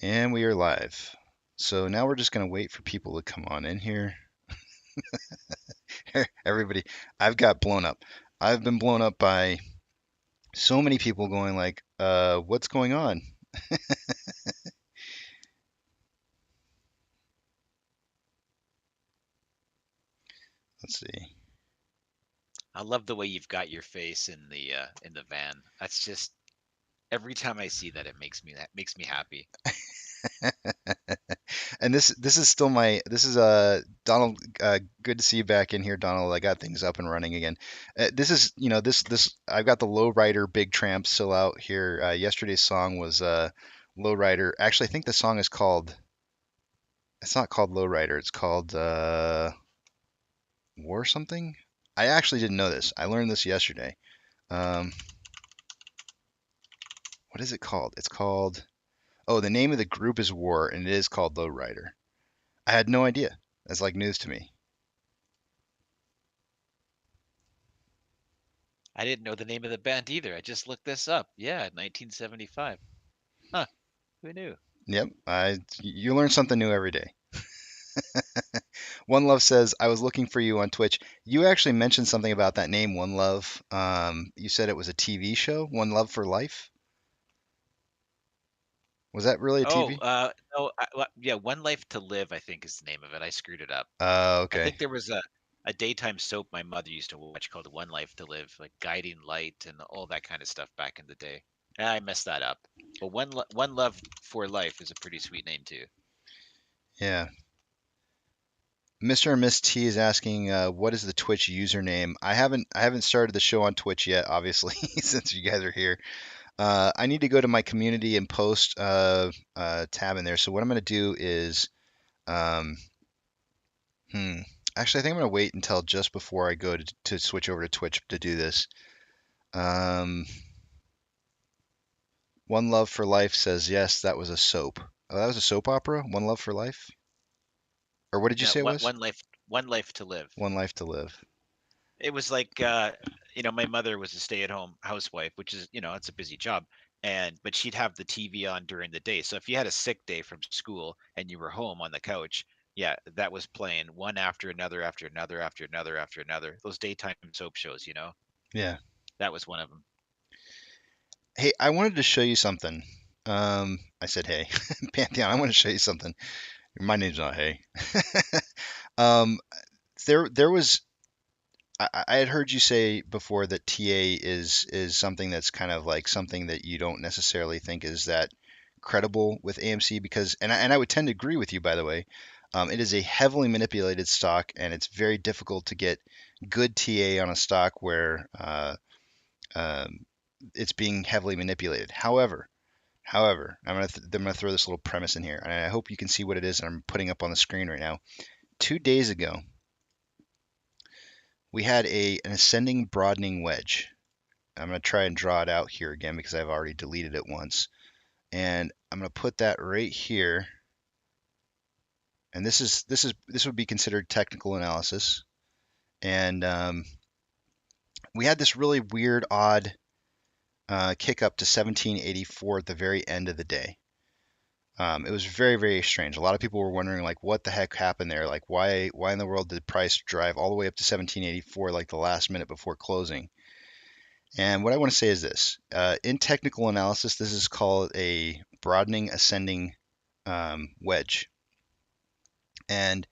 And we are live. So now we're just going to wait for people to come on in here. Everybody, I've got blown up. I've been blown up by so many people going like, what's going on? Let's see. I love the way you've got your face in the van. That's just every time I see that, makes me happy. And this is still my this is Donald, good to see you back in here, Donald. I got things up and running again. This is, this I've got the Lowrider Big Tramp still out here. Yesterday's song was Lowrider. Actually, I think the song is called, it's not called Lowrider, it's called War something. I actually didn't know this. I learned this yesterday. Um, what is it called? It's called, oh, the name of the group is War, and it is called Lowrider. I had no idea. That's like news to me. I didn't know the name of the band either. I just looked this up. Yeah, 1975. Huh? Who knew? Yep, you learn something new every day. One Love says, I was looking for you on Twitch. You actually mentioned something about that name, One Love. You said it was a TV show, One Love for Life. Was that really a Oh, TV? no, yeah, One Life to Live, I think is the name of it. I screwed it up. I Okay. think there was a daytime soap my mother used to watch called One Life to Live, like Guiding Light and all that kind of stuff back in the day. And I messed that up. But One Love for Life is a pretty sweet name too. Yeah. Mr. and Miss T is asking, what is the Twitch username? I haven't started the show on Twitch yet, obviously, since you guys are here. I need to go to my community and post tab in there. So what I'm going to do is, um, hmm, actually, I think I'm going to wait until just before I go to switch over to Twitch to do this. Um, One Love for Life says yes, that was a soap. Oh, that was a soap opera. One Love for Life, or what did you No, say it was? One Life to Live. One Life to Live. It was like my mother was a stay-at-home housewife, which is, it's a busy job. But she'd have the TV on during the day. So if you had a sick day from school and you were home on the couch, yeah, that was playing one after another after another after another after another. Those daytime soap shows. Yeah. That was one of them. Hey, I wanted to show you something. I said, hey, Pantheon, I want to show you something. My name's not Hey. Um, there was I had heard you say before that TA is something that's kind of like something that you don't necessarily think is that credible with AMC because, and I would tend to agree with you, by the way. It is a heavily manipulated stock, and it's very difficult to get good TA on a stock where um, it's being heavily manipulated. However, I'm gonna throw this little premise in here, and I hope you can see what it is that I'm putting up on the screen right now. 2 days ago, we had an ascending broadening wedge. I'm going to try and draw it out here again because I've already deleted it once. And I'm going to put that right here. And this would be considered technical analysis. And we had this really weird, odd kick up to 1784 at the very end of the day. It was very, very strange. A lot of people were wondering, like, what the heck happened there? Like, why in the world did price drive all the way up to 1784, like the last minute before closing? And what I want to say is this: in technical analysis, this is called a broadening ascending wedge. And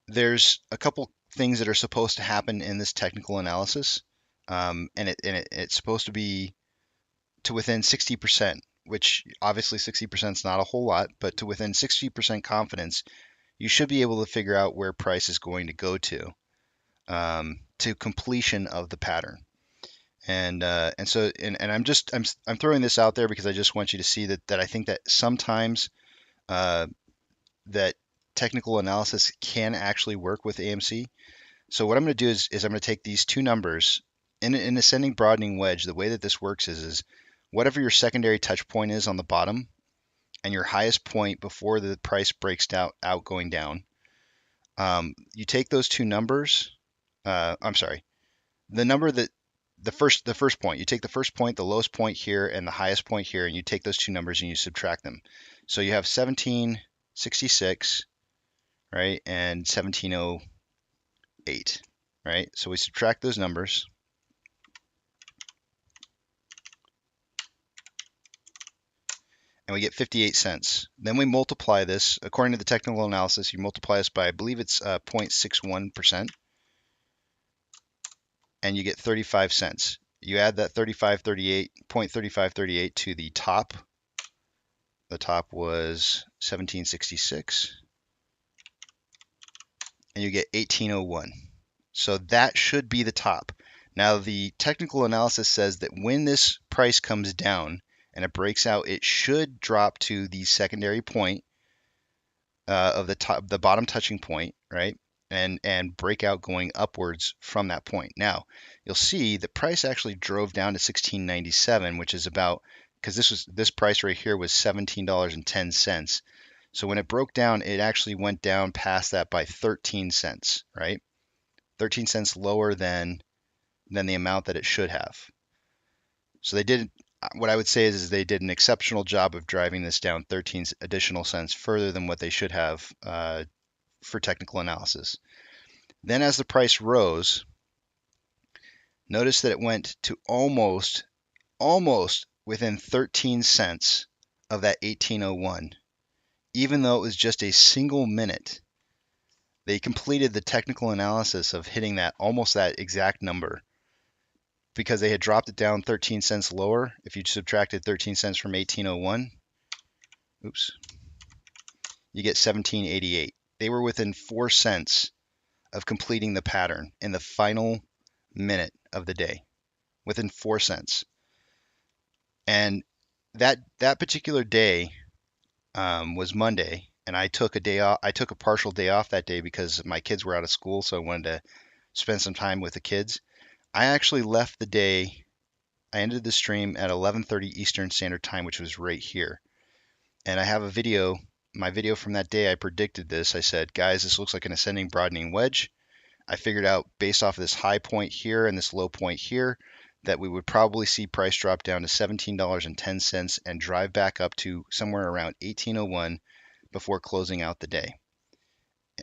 there's a couple things that are supposed to happen in this technical analysis, it's supposed to be to within 60%, which obviously 60% is not a whole lot, but to within 60% confidence, you should be able to figure out where price is going to go to completion of the pattern. And I'm throwing this out there because I just want you to see that I think that sometimes uh, that technical analysis can actually work with AMC. So what I'm going to do is I'm going to take these two numbers in an ascending broadening wedge. The way that this works is whatever your secondary touch point is on the bottom and your highest point before the price breaks out going down. You take those two numbers. I'm sorry, the number that the first point. You take the first point, the lowest point here, and the highest point here, and you take those two numbers and you subtract them. So you have 1766, right, and 1708, right? So we subtract those numbers, and we get 58 cents. Then we multiply this, according to the technical analysis, you multiply this by, I believe it's 0.61%, and you get 35 cents. You add that 3538, 0.3538 to the top. The top was 1766, and you get 1801. So that should be the top. Now, the technical analysis says that when this price comes down and it breaks out, it should drop to the secondary point of the top, the bottom touching point, right? And break out going upwards from that point. Now, you'll see the price actually drove down to 1697, which is about, because this price right here was $17.10. So when it broke down, it actually went down past that by 13 cents, right? 13 cents lower than the amount that it should have. So they did, what I would say is they did an exceptional job of driving this down 13 additional cents further than what they should have for technical analysis. Then as the price rose, notice that it went to almost within 13 cents of that 1801, even though it was just a single minute. They completed the technical analysis of hitting that almost that exact number because they had dropped it down 13 cents lower. If you subtracted 13 cents from 1801, oops, you get 1788. They were within 4 cents of completing the pattern in the final minute of the day, within 4 cents. And that particular day was Monday, and I took a day off. I took a partial day off that day because my kids were out of school, so I wanted to spend some time with the kids. I actually left the day. I ended the stream at 11:30 Eastern Standard Time, which was right here. And I have a video, my video from that day. I predicted this. I said, guys, this looks like an ascending broadening wedge. I figured out based off of this high point here and this low point here that we would probably see price drop down to $17.10 and drive back up to somewhere around 1801 before closing out the day.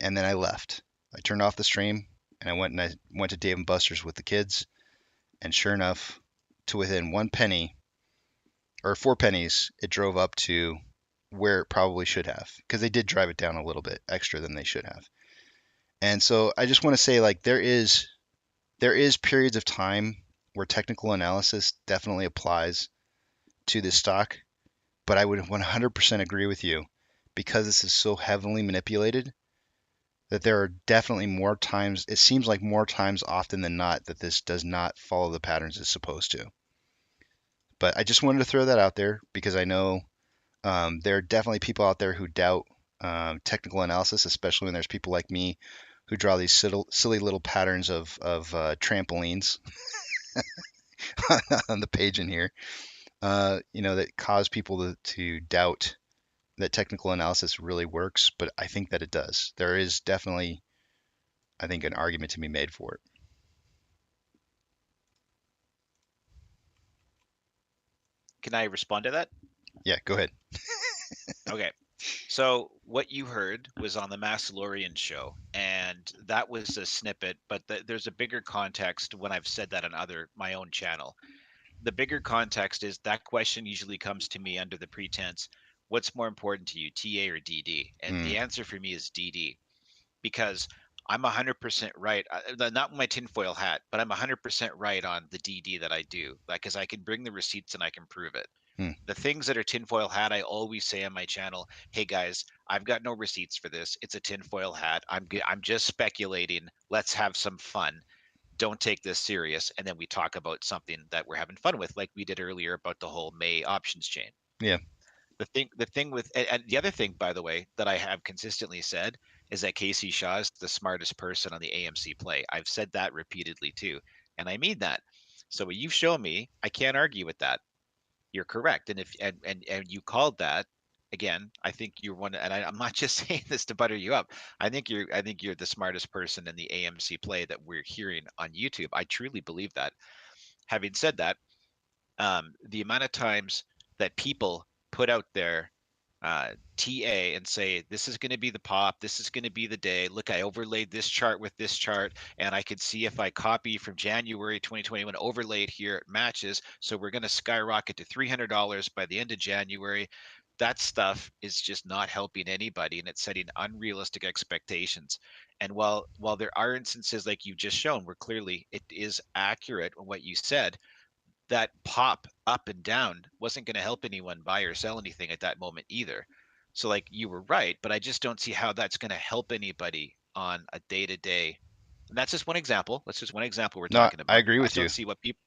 And then I left. I turned off the stream and I went to Dave and Buster's with the kids. And sure enough, to within 1 penny or 4 pennies, it drove up to where it probably should have, because they did drive it down a little bit extra than they should have. And so I just want to say, like, there is periods of time where technical analysis definitely applies to this stock, but I would 100% agree with you, because this is so heavily manipulated, that there are definitely more times, it seems like more times often than not, that this does not follow the patterns it's supposed to. But I just wanted to throw that out there because I know there are definitely people out there who doubt technical analysis, especially when there's people like me who draw these silly little patterns of trampolines on the page in here, that cause people to doubt that technical analysis really works. But I think that it does. There is definitely, I think, an argument to be made for it. Can I respond to that? Yeah, go ahead. Okay. So what you heard was on the Massalorian show, and that was a snippet, but there's a bigger context when I've said that on my own channel. The bigger context is that question usually comes to me under the pretense, what's more important to you, TA or DD? And Mm, the answer for me is DD, because I'm 100% right. Not my tinfoil hat, but I'm 100% right on the DD that I do, like, because I can bring the receipts and I can prove it. mm, The things that are tinfoil hat, I always say on my channel, hey guys, I've got no receipts for this. It's a tinfoil hat. I'm just speculating. Let's have some fun. Don't take this serious. And then we talk about something that we're having fun with, like we did earlier about the whole May options chain. yeah, The thing with, and the other thing, by the way, that I have consistently said is that Casey Shaw is the smartest person on the AMC play. I've said that repeatedly too, and I mean that. So what you've shown me, I can't argue with that. You're correct, and if and you called that again. I think you're one, and I'm not just saying this to butter you up. I think you're the smartest person in the AMC play that we're hearing on YouTube. I truly believe that. Having said that, the amount of times that people put out there TA and say, this is going to be the pop, this is going to be the day. Look, I overlaid this chart with this chart, and I could see if I copy from January 2021, overlay it here, it matches. So we're going to skyrocket to $300 by the end of January. That stuff is just not helping anybody, and it's setting unrealistic expectations. And while there are instances like you've just shown where clearly it is accurate on what you said, that pop up and down wasn't going to help anyone buy or sell anything at that moment either. So like you were right, but I just don't see how that's going to help anybody on a day to day. And that's just one example. That's just one example we're No, talking I about. agree I with you. don't see what people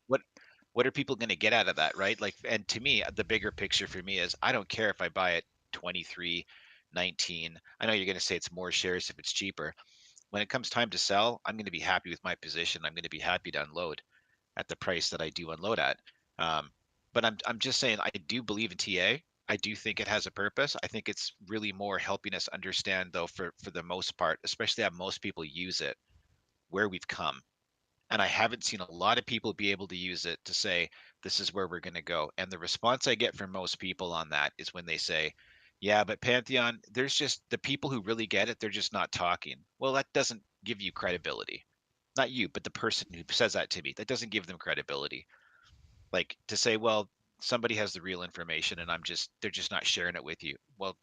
what are people going to get out of that, right? Like, and to me, the bigger picture for me is I don't care if I buy it 23, 19. I know you're going to say it's more shares if it's cheaper. When it comes time to sell, I'm going to be happy with my position. I'm going to be happy to unload at the price that I do unload at. Um, but I'm just saying I do believe in TA. I do think it has a purpose. I think it's really more helping us understand, though, for the most part, especially how most people use it, where we've come. And I haven't seen a lot of people be able to use it to say this is where we're going to go. And the response I get from most people on that is when they say, "Yeah, but Pantheon, there's just the people who really get it. They're just not talking." Well, that doesn't give you credibility. Not you, but the person who says that to me. That doesn't give them credibility. Like to say, well, somebody has the real information and they're just not sharing it with you. Well,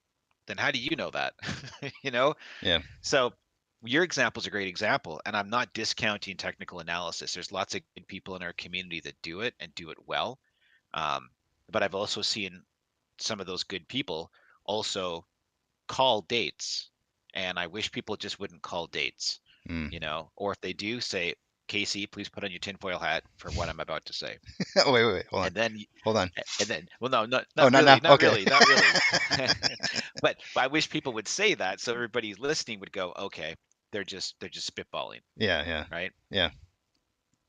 then how do you know that? you know? Yeah. So your example is a great example, and I'm not discounting technical analysis. There's lots of good people in our community that do it and do it well. Um, but I've also seen some of those good people also call dates. And I wish people just wouldn't call dates, Mm. or if they do, say, Casey, please put on your tinfoil hat for what I'm about to say. Oh, wait. Hold on. And then Hold on. and then well, no, not Oh, not not now. really, not Okay. really, not really. But I wish people would say that so everybody listening would go, okay, they're just spitballing, Yeah, yeah, right? yeah.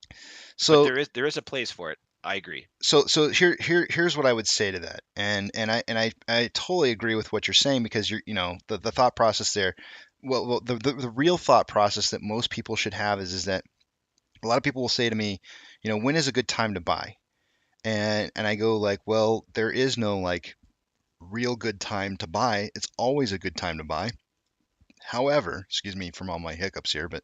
But So there is a place for it. I agree. so here's what I would say to that. And I totally agree with what you're saying because the thought process there. Well, the real thought process that most people should have is that a lot of people will say to me, when is a good time to buy? And I go like, well, there is no like real good time to buy. It's always a good time to buy. However, excuse me from all my hiccups here, but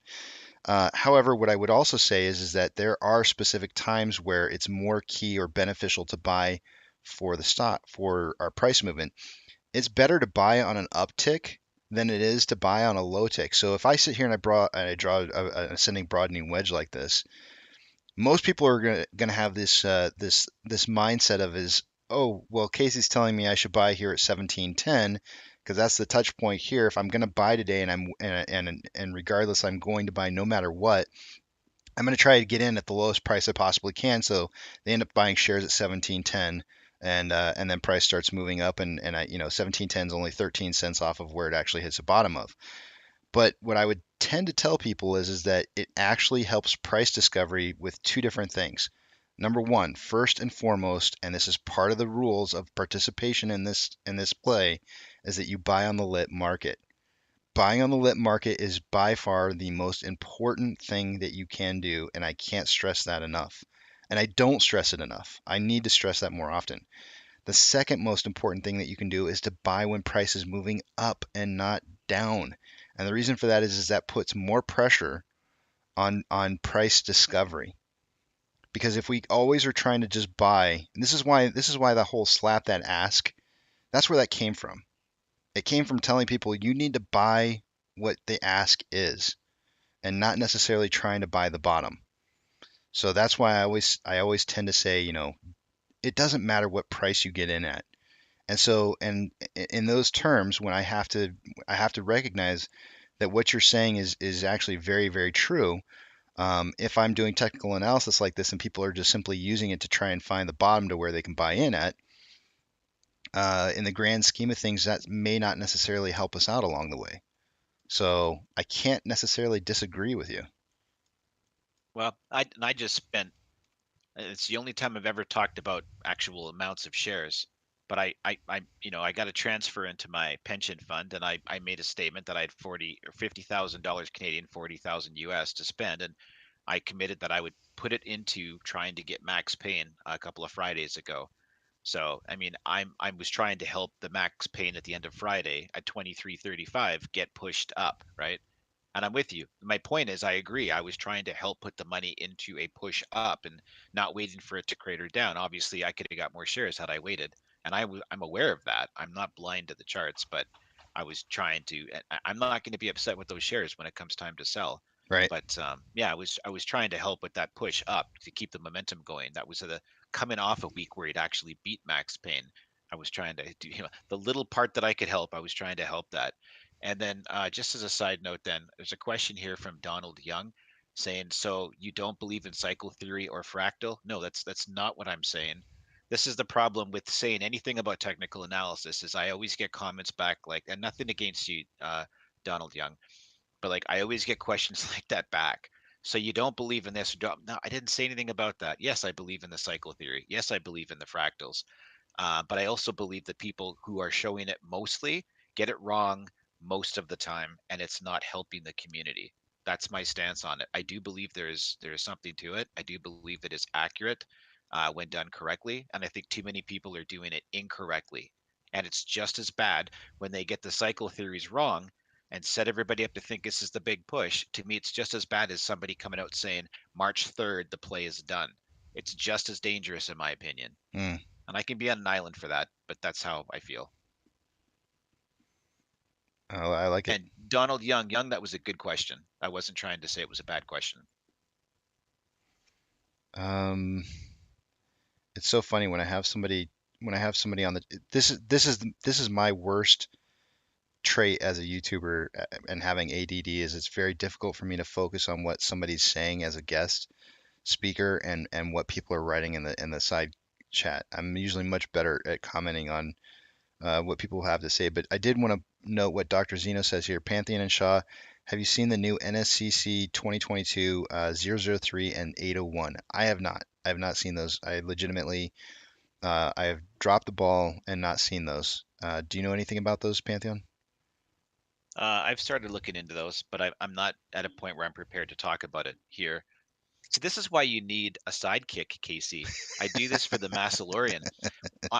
however, what I would also say is that there are specific times where it's more key or beneficial to buy for the stock for our price movement. It's better to buy on an uptick than it is to buy on a low tick. So if I sit here and I draw an ascending broadening wedge like this, most people are gonna have this mindset of is, oh, well, Casey's telling me I should buy here at 1710 because that's the touch point here. If I'm going to buy today and regardless I'm going to buy no matter what, I'm going to try to get in at the lowest price I possibly can. So they end up buying shares at 1710, and then price starts moving up, and 1710 is only 13 cents off of where it actually hits the bottom of. But what I would tend to tell people is that it actually helps price discovery with two different things. Number one, first and foremost, and this is part of the rules of participation in this play, is that you buy on the lit market. Buying on the lit market is by far the most important thing that you can do, and I can't stress that enough. And I don't stress it enough. I need to stress that more often. The second most important thing that you can do is to buy when price is moving up and not down. And the reason for that is that puts more pressure on price discovery. Because if we always are trying to just buy, and this is why the whole slap that ask, that's where that came from. It came from telling people you need to buy what the ask is and not necessarily trying to buy the bottom. So that's why I always tend to say, it doesn't matter what price you get in at. And so, and in those terms, when I have to recognize that what you're saying is actually very, very true. If I'm doing technical analysis like this and people are just simply using it to try and find the bottom to where they can buy in at, in the grand scheme of things, that may not necessarily help us out along the way. So I can't necessarily disagree with you. Well, I just spent. It's the only time I've ever talked about actual amounts of shares. But I got a transfer into my pension fund, and I made a statement that I had 40 or $50,000 Canadian, 40,000 US to spend, and I committed that I would put it into trying to get max pain a couple of Fridays ago. So, I mean, I was trying to help the max pain at the end of Friday at 23.35 get pushed up, right? And I'm with you. My point is, I agree. I was trying to help put the money into a push up and not waiting for it to crater down. Obviously, I could have got more shares had I waited, and I'm aware of that. I'm not blind to the charts, but I was trying to. I'm not going to be upset with those shares when it comes time to sell. Right. But yeah, I was trying to help with that push up to keep the momentum going. That was the coming off a week where he'd actually beat Max Payne. I was trying to do, the little part that I could help. I was trying to help that. And then, just as a side note, then there's a question here from Donald Young saying, "So you don't believe in cycle theory or fractal?" No, that's not what I'm saying. This is the problem with saying anything about technical analysis is I always get comments back like, and nothing against you, Donald Young, but like I always get questions like that back. So you don't believe in this? No, I didn't say anything about that. Yes, I believe in the cycle theory. Yes, I believe in the fractals. But I also believe that people who are showing it mostly get it wrong most of the time, and it's not helping the community. That's my stance on it. I do believe there is something to it. I do believe it is accurate when done correctly, and I think too many people are doing it incorrectly. And it's just as bad when they get the cycle theories wrong and set everybody up to think this is the big push. To me, it's just as bad as somebody coming out saying March 3rd, the play is done. It's just as dangerous, in my opinion. Mm. And I can be on an island for that, but that's how I feel. Oh, I like it. And Donald Young, that was a good question. I wasn't trying to say it was a bad question. Um, it's so funny when I have somebody on the this is my worst trait as a YouTuber and having ADD is it's very difficult for me to focus on what somebody's saying as a guest speaker and what people are writing in the side chat. I'm usually much better at commenting on what people have to say. But I did want to note what Dr. Zeno says here. Pantheon and Shaw, have you seen the new NSCC 2022 003 and 801? I have not. I have not seen those. I legitimately, I have dropped the ball and not seen those. Do you know anything about those, Pantheon? I've started looking into those, but I'm not at a point where I'm prepared to talk about it here. So this is why you need a sidekick, Casey. I do this for the Massalorian.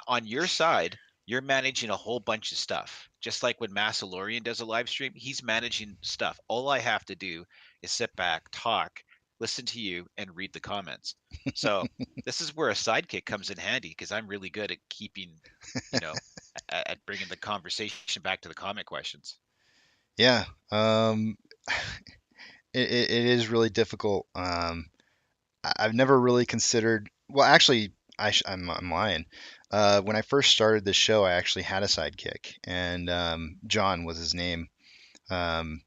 On your side, you're managing a whole bunch of stuff. Just like when Massalorian does a live stream, he's managing stuff. All I have to do is sit back, talk, listen to you, and read the comments. So this is where a sidekick comes in handy because I'm really good at keeping, you know, at bringing the conversation back to the comment questions. Yeah. It is really difficult. I've never really considered. Well, actually, I'm lying. When I first started this show, I actually had a sidekick, and John was his name. Um,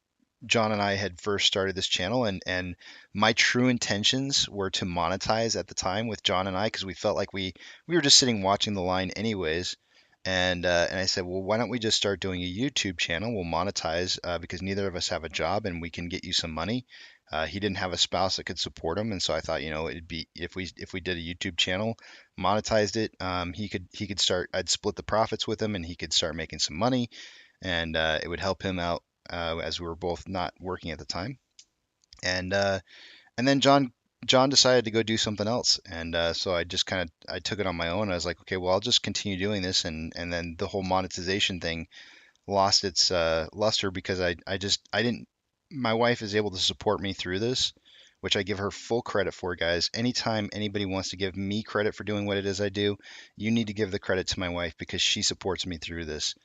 John and I had first started this channel, and my true intentions were to monetize at the time with John and I because we felt like we were just sitting watching the line anyways. And I said, well, why don't we just start doing a YouTube channel? We'll monetize because neither of us have a job and we can get you some money. He didn't have a spouse that could support him, and so I thought, it'd be if we did a YouTube channel, monetized it, he could start. I'd split the profits with him, and he could start making some money, and it would help him out as we were both not working at the time. And and then John decided to go do something else, and so I just kind of I took it on my own. I was like, okay, well, I'll just continue doing this, and then the whole monetization thing lost its luster because I didn't. My wife is able to support me through this, which I give her full credit for, guys. Anytime anybody wants to give me credit for doing what it is I do, you need to give the credit to my wife because she supports me through this.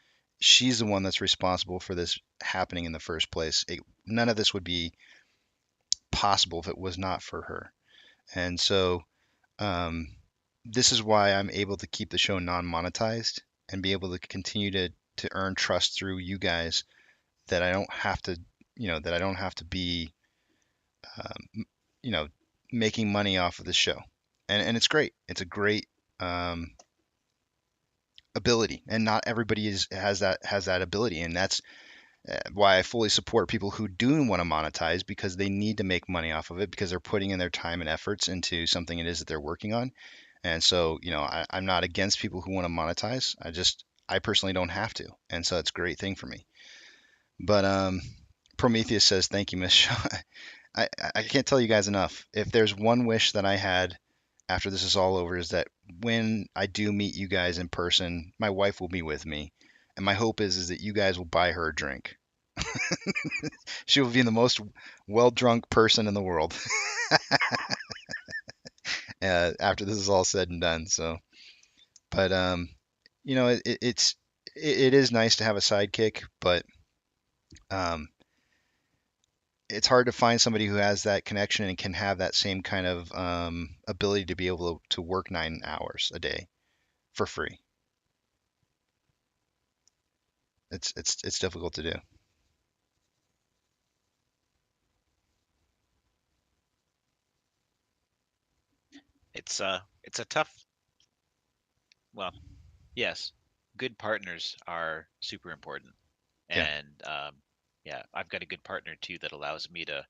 She's the one that's responsible for this happening in the first place. None of this would be possible if it was not for her. And so um, this is why I'm able to keep the show non-monetized and be able to continue to earn trust through you guys that I don't have to, that I don't have to be, you know, making money off of the show. And it's great. It's a great ability, and not everybody has that ability, and that's why I fully support people who do want to monetize because they need to make money off of it because they're putting in their time and efforts into something it is that they're working on. And so, I'm not against people who want to monetize. I personally don't have to. And so it's a great thing for me. But Prometheus says, thank you, Miss Shaw. I can't tell you guys enough. If there's one wish that I had after this is all over is that when I do meet you guys in person, my wife will be with me. And my hope is that you guys will buy her a drink. She will be the most well drunk person in the world after this is all said and done. So, but you know, it is nice to have a sidekick, but um, it's hard to find somebody who has that connection and can have that same kind of ability to be able to work 9 hours a day for free. It's difficult to do. It's a tough. Well, yes, good partners are super important, Yeah. and yeah, I've got a good partner too that allows me to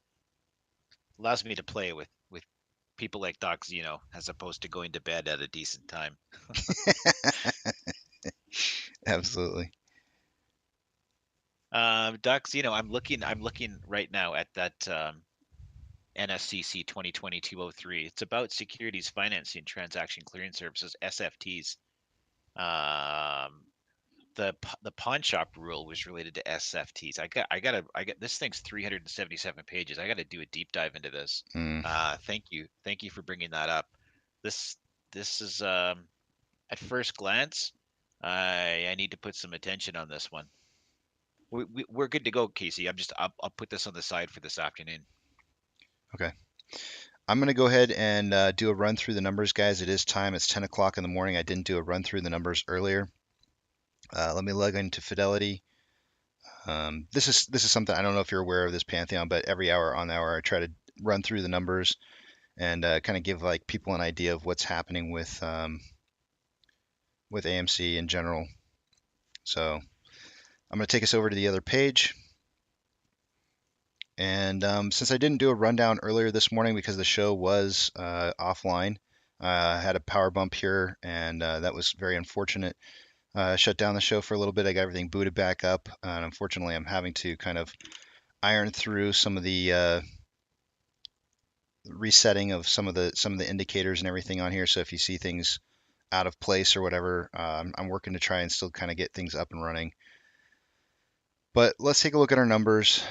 play with people like Doc Zeno as opposed to going to bed at a decent time. Absolutely. Doc Zeno, I'm looking right now at that NSCC 2020-203. It's about securities financing transaction clearing services (SFTs). Um, the Pawnshop Rule was related to SFTs. I got this thing's 377 pages. I got to do a deep dive into this. Mm, Thank you for bringing that up. This this is at first glance, I need to put some attention on this one. We're good to go, Casey. I'll put this on the side for this afternoon. okay. I'm going to go ahead and do a run through the numbers, guys. It is time. It's 10 o'clock in the morning. I didn't do a run through the numbers earlier. Let me log into Fidelity. This is something I don't know if you're aware of this Pantheon, but every hour on the hour I try to run through the numbers and kind of give like people an idea of what's happening with AMC in general. So I'm going to take us over to the other page. And since I didn't do a rundown earlier this morning because the show was offline, I had a power bump here, and that was very unfortunate. Shut down the show for a little bit. I got everything booted back up, and unfortunately, I'm having to kind of iron through some of the resetting of some of the indicators and everything on here. So if you see things out of place or whatever, I'm working to try and still kind of get things up and running. But let's take a look at our numbers.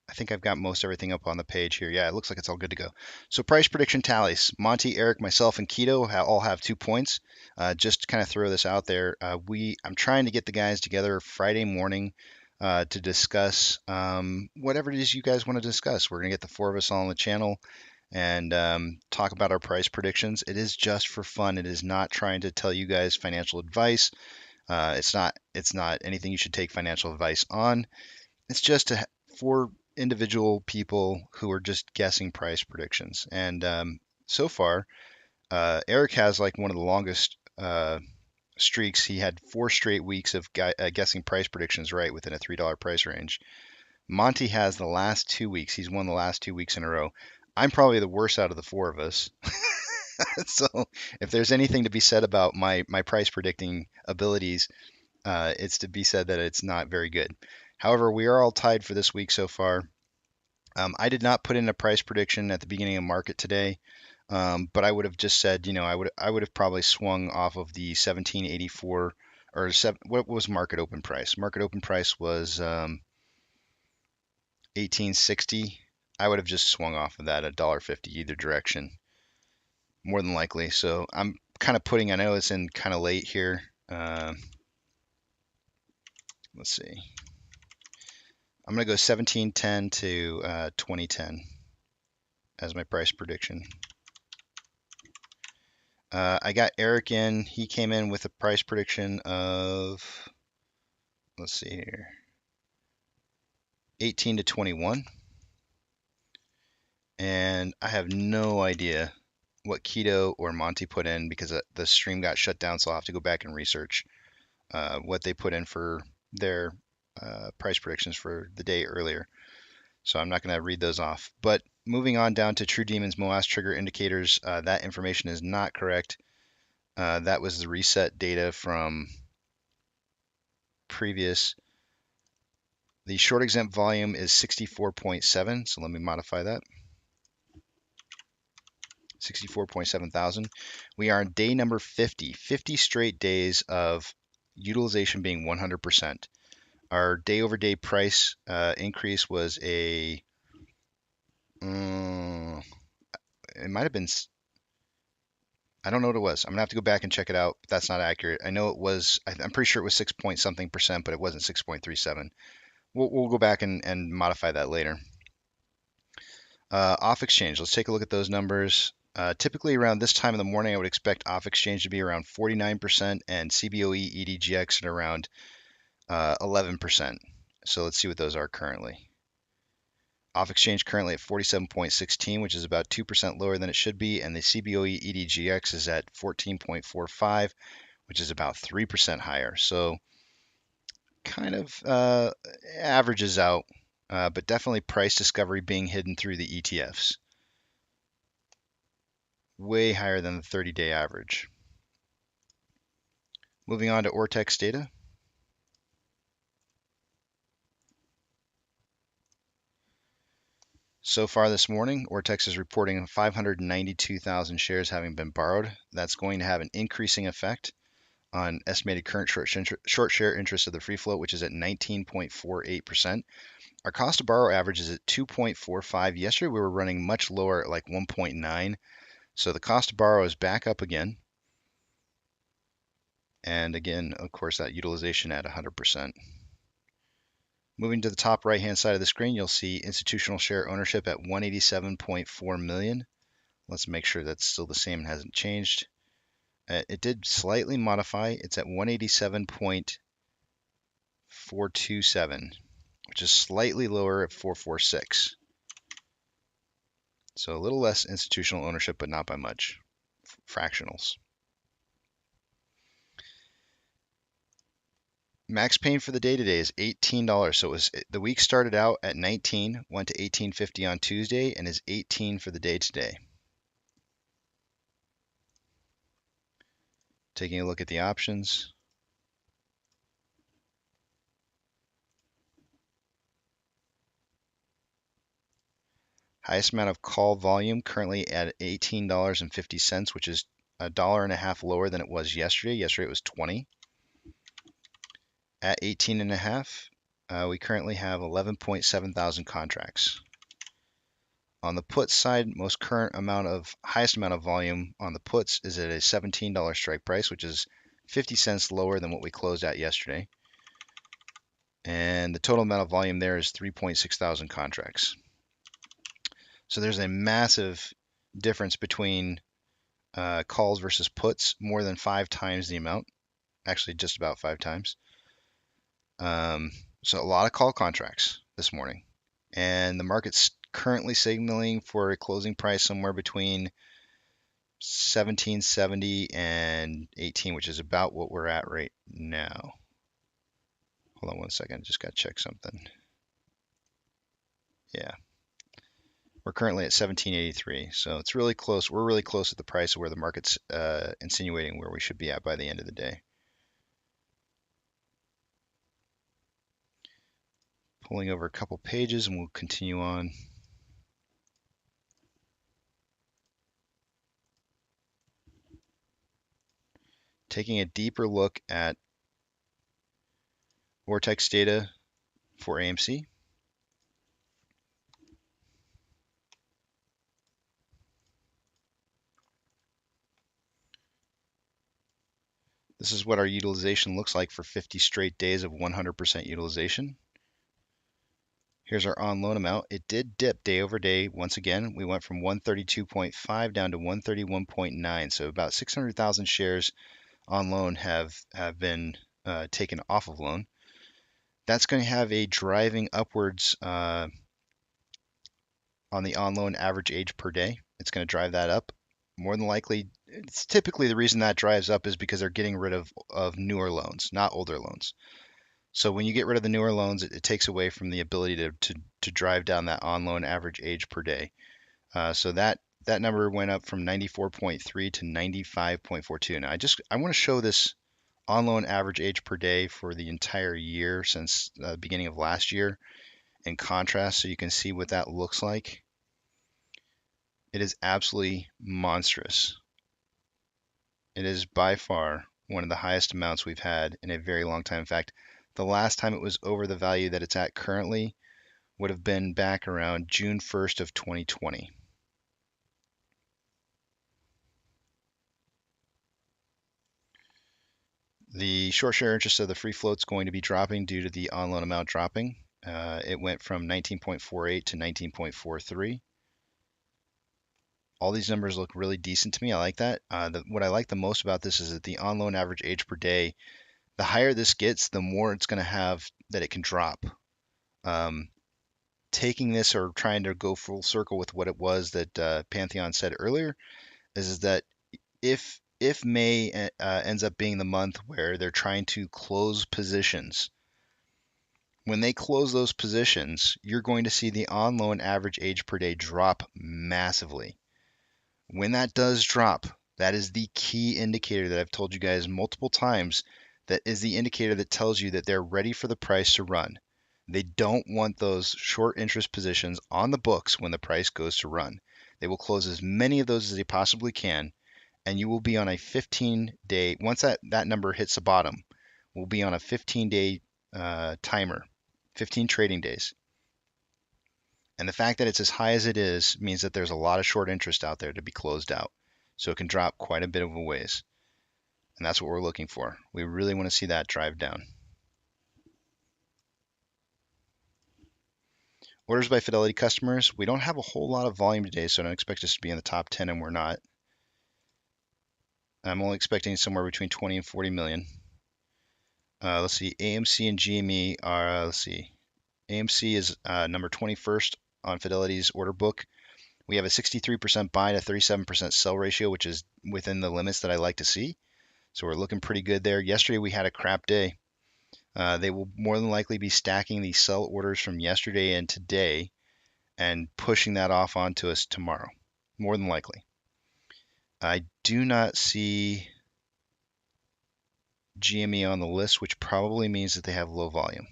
I think I've got most everything up on the page here. Yeah, it looks like it's all good to go. So price prediction tallies. Monty, Eric, myself, and Keto all have 2 points. Just to kind of throw this out there, I'm trying to get the guys together Friday morning to discuss whatever it is you guys want to discuss. We're gonna get the four of us all on the channel and talk about our price predictions. It is just for fun. It is not trying to tell you guys financial advice. It's not anything you should take financial advice on. It's just for individual people who are just guessing price predictions. And so far, Eric has like one of the longest streaks. He had 4 straight weeks of guessing price predictions right within a $3 price range. Monty has the last 2 weeks. He's won the last 2 weeks in a row. I'm probably the worst out of the four of us. So if there's anything to be said about my price predicting abilities, it's to be said that it's not very good. However, we are all tied for this week so far. I did not put in a price prediction at the beginning of market today, but I would have just said, I would have probably swung off of the 1784 or what was market open price? Market open price was 1860. I would have just swung off of that $1.50 either direction, more than likely. So I'm kind of putting. I know it's in kind of late here. Let's see. I'm gonna go 1710 to 2010 as my price prediction. I got Eric in. He came in with a price prediction of, let's see here, 18 to 21. And I have no idea what Keto or Monty put in because the stream got shut down, so I'll have to go back and research what they put in for their price predictions for the day earlier. So I'm not going to read those off. But moving on down to True Demons MOASS trigger indicators, that information is not correct. That was the reset data from previous. The short exempt volume is 64.7, so let me modify that. 64.7 thousand. We are on day number 50, 50 straight days of utilization being 100%. Our day over day price increase was it might have been, I don't know what it was. I'm gonna have to go back and check it out. But that's not accurate. I know it was, I'm pretty sure it was 6 point something percent, but it wasn't 6.37. We'll go back and modify that later. Off exchange, let's take a look at those numbers. Typically around this time of the morning, I would expect off exchange to be around 49% and CBOE EDGX at around 11%. So let's see what those are currently. Off exchange currently at 47.16, which is about 2% lower than it should be, and the CBOE EDGX is at 14.45, which is about 3% higher. So kind of averages out, but definitely price discovery being hidden through the ETFs. Way higher than the 30-day average. Moving on to Ortex data. So far this morning, Ortex is reporting 592,000 shares having been borrowed. That's going to have an increasing effect on estimated current short share interest of the free float, which is at 19.48%. Our cost to borrow average is at 2.45. Yesterday we were running much lower at like 1.9. So the cost to borrow is back up again. And again, of course, that utilization at 100%. Moving to the top right-hand side of the screen, you'll see institutional share ownership at 187.4 million. Let's make sure that's still the same and hasn't changed. It did slightly modify. It's at 187.427, which is slightly lower at 446. So a little less institutional ownership, but not by much. Fractionals. Max pain for the day today is $18. So the week started out at 19, went to 18.50 on Tuesday, and is 18 for the day today. Taking a look at the options. Highest amount of call volume currently at $18.50, which is $1.50 lower than it was yesterday. Yesterday it was 20. At 18.5, we currently have 11.7 thousand contracts. On the put side, highest amount of volume on the puts is at a $17 strike price, which is 50 cents lower than what we closed at yesterday. And the total amount of volume there is 3.6 thousand contracts. So there's a massive difference between calls versus puts, more than 5 times the amount, actually just about 5 times. So a lot of call contracts this morning, and the market's currently signaling for a closing price somewhere between 17.70 and 18, which is about what we're at right now. Hold on one second, just got to check something. Yeah, we're currently at 17.83, so it's really close. We're really close at the price of where the market's insinuating where we should be at by the end of the day. Pulling over a couple pages and we'll continue on. Taking a deeper look at Vortex data for AMC. This is what our utilization looks like for 50 straight days of 100% utilization. Here's our on loan amount. It did dip day over day. Once again, we went from 132.5 down to 131.9. So about 600,000 shares on loan have been taken off of loan. That's going to have a driving upwards on the on loan average age per day. It's going to drive that up. More than likely, it's typically the reason that drives up is because they're getting rid of newer loans, not older loans. So when you get rid of the newer loans, it takes away from the ability to drive down that on loan average age per day. So that number went up from 94.3 to 95.42. Now I want to show this on loan average age per day for the entire year since the beginning of last year in contrast, so you can see what that looks like. It is absolutely monstrous. It is by far one of the highest amounts we've had in a very long time. In fact, the last time it was over the value that it's at currently would have been back around June 1st of 2020. The short share interest of the free float is going to be dropping due to the on loan amount dropping. It went from 19.48 to 19.43. All these numbers look really decent to me. I like that. What I like the most about this is that the on loan average age per day, the higher this gets, the more it's going to have that it can drop. Taking this or trying to go full circle with what it was that Pantheon said earlier is that if May ends up being the month where they're trying to close positions, when they close those positions, you're going to see the on loan average age per day drop massively. When that does drop, that is the key indicator that I've told you guys multiple times. That is the indicator that tells you that they're ready for the price to run. They don't want those short interest positions on the books when the price goes to run. They will close as many of those as they possibly can, and you will be on a 15-day, once that number hits the bottom, we'll be on a 15-day timer, 15 trading days. And the fact that it's as high as it is means that there's a lot of short interest out there to be closed out. So it can drop quite a bit of a ways. And that's what we're looking for. We really want to see that drive down. Orders by Fidelity customers. We don't have a whole lot of volume today, so I don't expect us to be in the top 10, and we're not. I'm only expecting somewhere between 20 and 40 million. Let's see. AMC and GME are, let's see. AMC is number 21st on Fidelity's order book. We have a 63% buy to 37% sell ratio, which is within the limits that I like to see. So we're looking pretty good there. Yesterday we had a crap day. They will more than likely be stacking the sell orders from yesterday and today and pushing that off onto us tomorrow. More than likely. I do not see GME on the list, which probably means that they have low volume.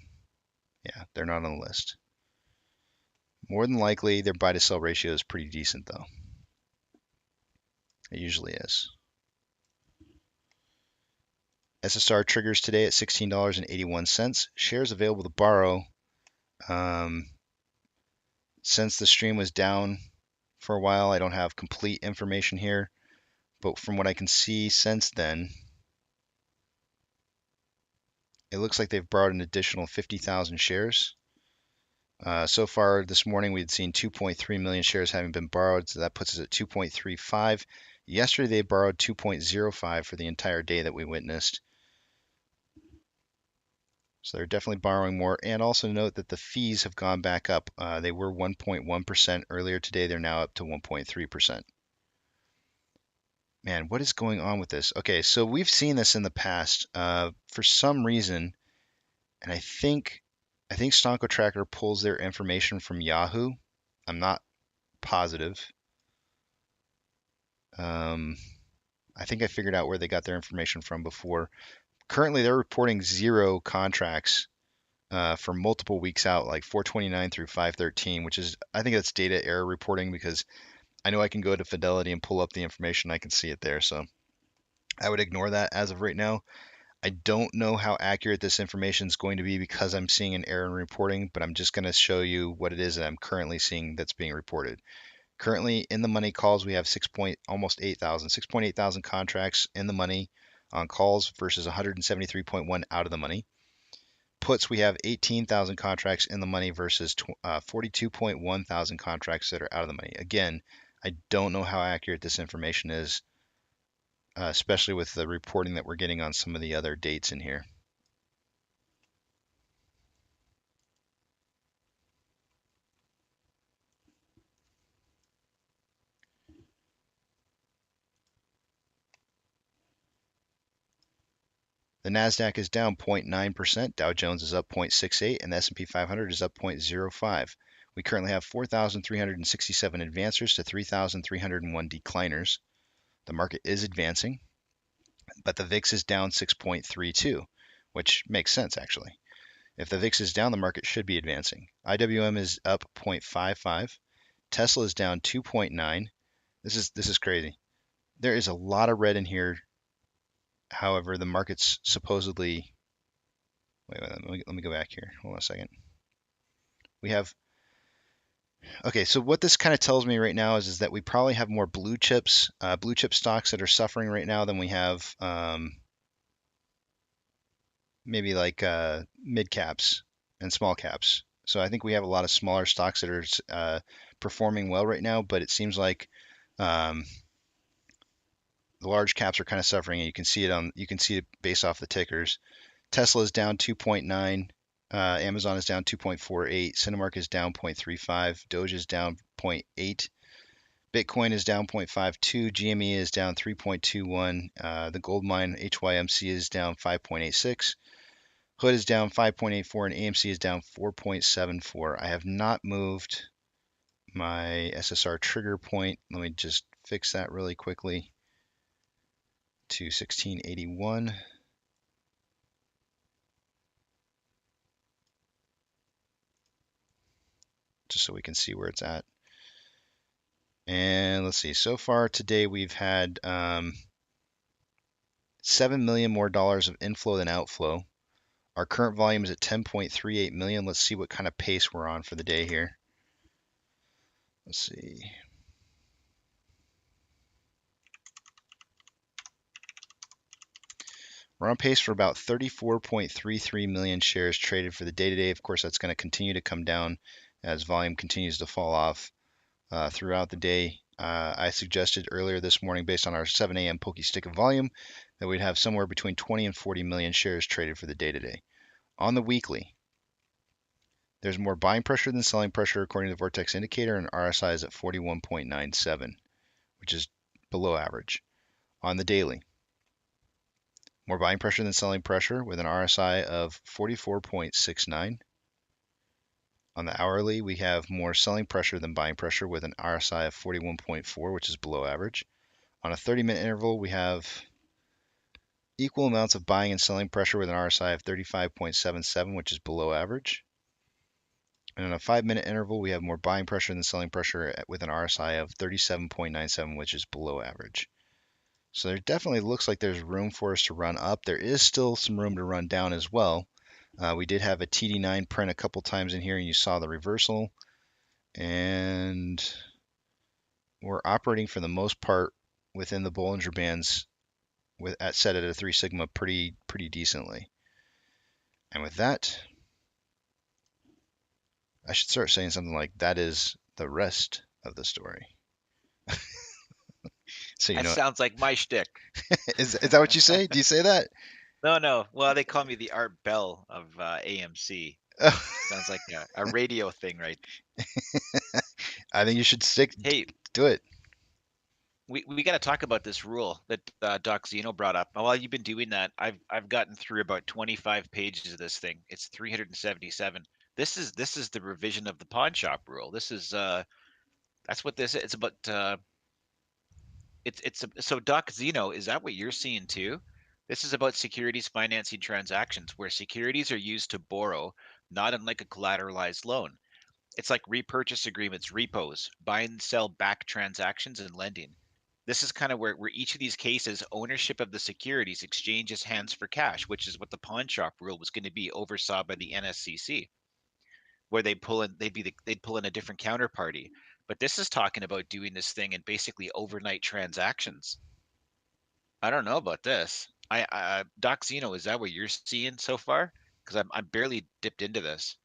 Yeah, they're not on the list. More than likely, their buy to sell ratio is pretty decent, though. It usually is. SSR triggers today at $16.81. Shares available to borrow. Since the stream was down for a while, I don't have complete information here, but from what I can see since then, it looks like they've borrowed an additional 50,000 shares. So far this morning, we had seen 2.3 million shares having been borrowed, so that puts us at 2.35. Yesterday, they borrowed 2.05 for the entire day that we witnessed. So they're definitely borrowing more. And also note that the fees have gone back up. They were 1.1% earlier today. They're now up to 1.3%. Man, what is going on with this? Okay, so we've seen this in the past. For some reason, and I think Stonko Tracker pulls their information from Yahoo. I'm not positive. I think I figured out where they got their information from before. Currently, they're reporting 0 contracts for multiple weeks out, like 429 through 513, which is, I think that's data error reporting because I know I can go to Fidelity and pull up the information. I can see it there. So I would ignore that as of right now. I don't know how accurate this information is going to be because I'm seeing an error in reporting, but I'm just going to show you what it is that I'm currently seeing that's being reported. Currently in the money calls, we have almost 8,000, 6.8 thousand contracts in the money on calls versus 173.1 out of the money. Puts, we have 18,000 contracts in the money versus 42.1 thousand contracts that are out of the money. Again, I don't know how accurate this information is, especially with the reporting that we're getting on some of the other dates in here. The Nasdaq is down 0.9%, Dow Jones is up 0.68, and the S&P 500 is up 0.05. We currently have 4,367 advancers to 3,301 decliners. The market is advancing, but the VIX is down 6.32, which makes sense actually. If the VIX is down, the market should be advancing. IWM is up 0.55. Tesla is down 2.9. This is crazy. There is a lot of red in here. However, the market's supposedly. Wait, let me go back here. Hold on a second. We have. Okay, so what this kind of tells me right now is that we probably have more blue chip stocks that are suffering right now than we have maybe like mid caps and small caps. So I think we have a lot of smaller stocks that are performing well right now, but it seems like um, the large caps are kind of suffering, and you can see it based off the tickers. Tesla is down 2.9. Amazon is down 2.48. Cinemark is down 0.35. Doge is down 0.8. Bitcoin is down 0.52. GME is down 3.21. The gold mine HYMC is down 5.86. Hood is down 5.84 and AMC is down 4.74. I have not moved my SSR trigger point. Let me just fix that really quickly to 1681. Just so we can see where it's at. And let's see, so far today we've had $7 million more of inflow than outflow. Our current volume is at 10.38 million. Let's see what kind of pace we're on for the day here. Let's see. We're on pace for about 34.33 million shares traded for the day today. Of course, that's going to continue to come down as volume continues to fall off throughout the day. I suggested earlier this morning, based on our 7 a.m. pokey stick of volume, that we'd have somewhere between 20 and 40 million shares traded for the day today. On the weekly, there's more buying pressure than selling pressure according to the Vortex indicator, and RSI is at 41.97, which is below average. On the daily, more buying pressure than selling pressure with an RSI of 44.69. On the hourly, we have more selling pressure than buying pressure with an RSI of 41.4, which is below average. On a 30-minute interval, we have equal amounts of buying and selling pressure with an RSI of 35.77, which is below average. And on a 5-minute interval, we have more buying pressure than selling pressure with an RSI of 37.97, which is below average. So there definitely looks like there's room for us to run up. There is still some room to run down as well. We did have a TD9 print a couple times in here, and you saw the reversal. And we're operating for the most part within the Bollinger Bands set at a 3 sigma pretty decently. And with that, I should start saying something like that is the rest of the story. So you That know, sounds like my shtick. is that what you say? Do you say that? No, no. Well, they call me the Art Bell of AMC. Sounds like a radio thing, right? I think you should stick Hey, to it. we got to talk about this rule that Doc Zeno brought up. While you've been doing that, I've gotten through about 25 pages of this thing. It's 377. This is the revision of the Pawnshop Rule. This is that's what this is. It's about so Doc Zeno, is that what you're seeing too? This is about securities financing transactions where securities are used to borrow, not unlike a collateralized loan. It's like repurchase agreements, repos, buy and sell back transactions, and lending. This is kind of where each of these cases, ownership of the securities exchanges hands for cash, which is what the pawn shop rule was going to be oversaw by the NSCC, where they'd pull in a different counterparty. But this is talking about doing this thing in basically overnight transactions. I don't know about this. Doc Zeno, is that what you're seeing so far? Because I'm barely dipped into this.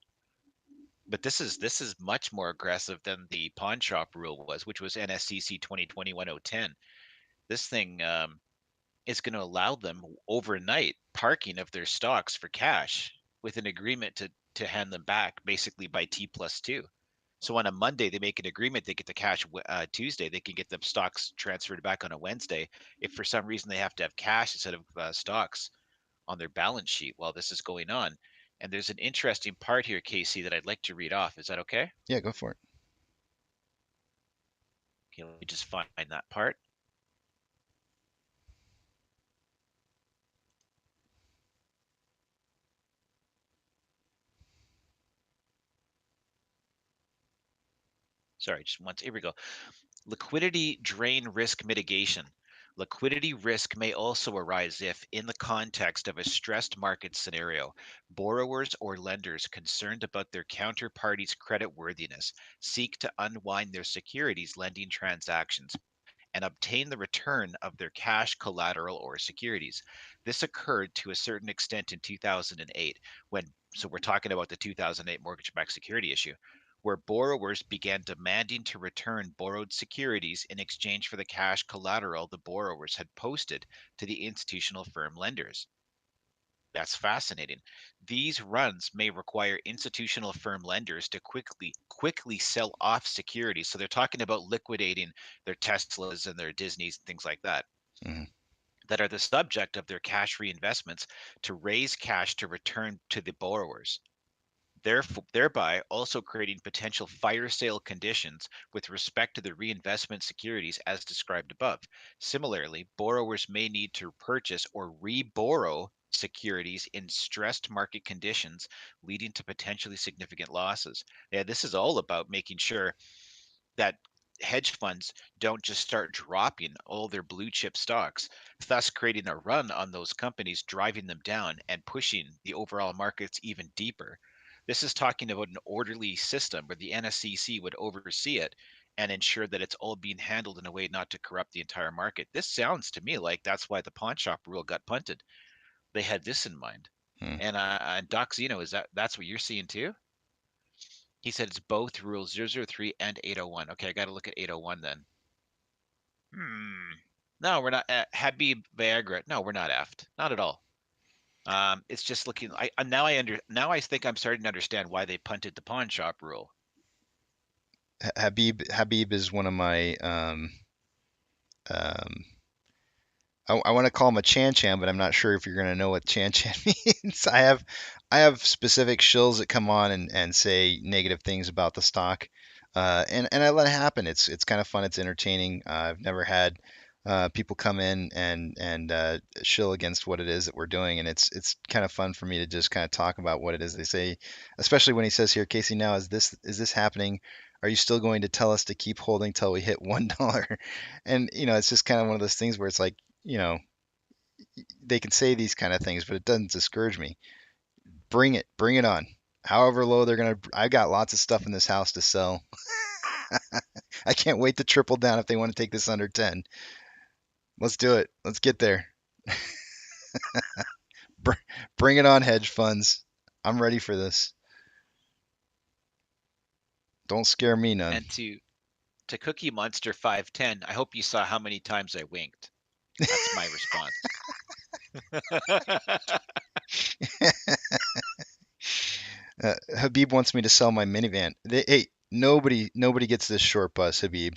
But this is much more aggressive than the pawn shop rule was, which was NSCC 2020-1010. This thing is going to allow them overnight parking of their stocks for cash with an agreement to hand them back basically by T+2. So on a Monday, they make an agreement, they get the cash Tuesday, they can get the stocks transferred back on a Wednesday. If for some reason they have to have cash instead of stocks on their balance sheet while this is going on. And there's an interesting part here, Casey, that I'd like to read off. Is that okay? Yeah, go for it. Okay, let me just find that part. Sorry, just once. Here we go. Liquidity drain risk mitigation. Liquidity risk may also arise if, in the context of a stressed market scenario, borrowers or lenders concerned about their counterparty's creditworthiness seek to unwind their securities lending transactions and obtain the return of their cash collateral or securities. This occurred to a certain extent in 2008 when, so we're talking about the 2008 mortgage backed security issue, where borrowers began demanding to return borrowed securities in exchange for the cash collateral the borrowers had posted to the institutional firm lenders. That's fascinating. These runs may require institutional firm lenders to quickly sell off securities. So they're talking about liquidating their Teslas and their Disneys and things like that Hmm. that are the subject of their cash reinvestments to raise cash to return to the borrowers, thereby also creating potential fire sale conditions with respect to the reinvestment securities as described above. Similarly, borrowers may need to purchase or re-borrow securities in stressed market conditions, leading to potentially significant losses. Yeah, this is all about making sure that hedge funds don't just start dropping all their blue chip stocks, thus creating a run on those companies, driving them down and pushing the overall markets even deeper. This is talking about an orderly system where the NSCC would oversee it and ensure that it's all being handled in a way not to corrupt the entire market. This sounds to me like that's why the pawnshop rule got punted. They had this in mind. Hmm. And Doc Zeno, is that's what you're seeing too? He said it's both rules 003 and 801. Okay, I got to look at 801 then. Hmm. No, we're not. Habib Viagra. No, we're not effed. Not at all. It's just looking. Now I think I'm starting to understand why they punted the pawn shop rule. Habib is one of my um, I want to call him a Chan Chan, but I'm not sure if you're going to know what Chan Chan means. I have specific shills that come on and say negative things about the stock, and I let it happen. It's kind of fun. It's entertaining. I've never had people come in and shill against what it is that we're doing, and it's kind of fun for me to just kind of talk about what it is they say, especially when he says here, Casey, now is this happening? Are you still going to tell us to keep holding till we hit $1? And it's just kind of one of those things where it's like, you know, they can say these kind of things, but it doesn't discourage me. Bring it on. However low they're gonna, I got lots of stuff in this house to sell. I can't wait to triple down if they want to take this under 10. Let's do it. Let's get there. Br- Bring it on, hedge funds. I'm ready for this. Don't scare me none. And to Cookie Monster 510, I hope you saw how many times I winked. That's my response. Habib wants me to sell my minivan. Hey, nobody gets this short bus, Habib.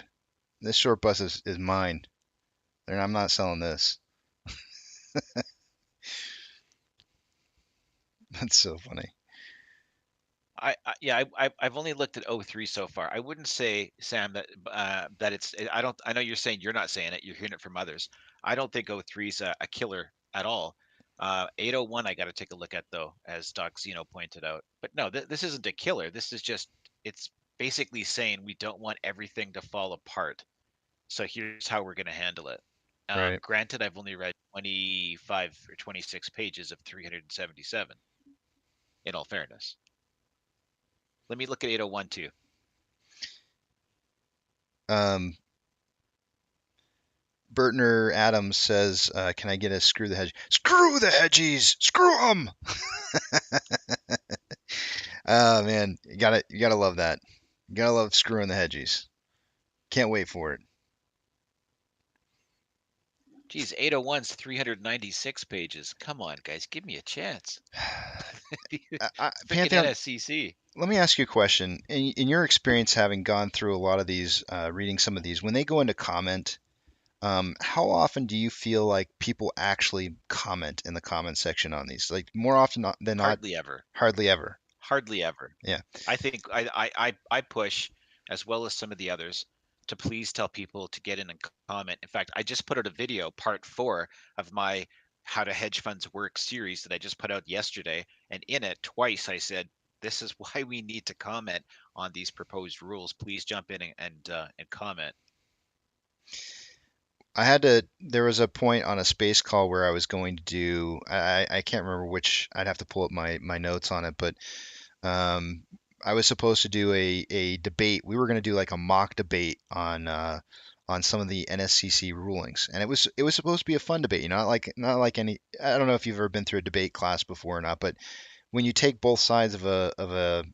This short bus is mine. And I'm not selling this. That's so funny. Yeah, I've only looked at O3 so far. I wouldn't say, Sam, that it's. I don't. I know you're saying you're not saying it. You're hearing it from others. I don't think O3 is a killer at all. 801, I got to take a look at though, as Doc Zeno pointed out. But no, this isn't a killer. This is just. It's basically saying we don't want everything to fall apart. So here's how we're going to handle it. Right. Granted, I've only read 25 or 26 pages of 377. In all fairness, let me look at 801 too. Um, Bertner Adams says, "Can I get a screw the hedge? Screw the hedgies! Screw them!" Oh man, you gotta love that. You gotta love screwing the hedgies. Can't wait for it. Geez, 801's 396 pages. Come on, guys, give me a chance. Freaking Pantheon, NSCC. let me ask you a question. In your experience, having gone through a lot of these, reading some of these, when they go into comment, how often do you feel like people actually comment in the comment section on these? Like more often than not, Hardly ever. hardly ever. Hardly ever. Yeah. I think I push, as well as some of the others, to please tell people to get in and comment. In fact, I just put out a video, part 4 of my How to Hedge Funds Work series that I just put out yesterday. And in it, twice I said, this is why we need to comment on these proposed rules. Please jump in and comment. There was a point on a space call where I was going to do, I can't remember which, I'd have to pull up my notes on it, but um, I was supposed to do a debate. We were going to do like a mock debate on some of the NSCC rulings, and it was supposed to be a fun debate, not like any. I don't know if you've ever been through a debate class before or not, but when you take both sides of a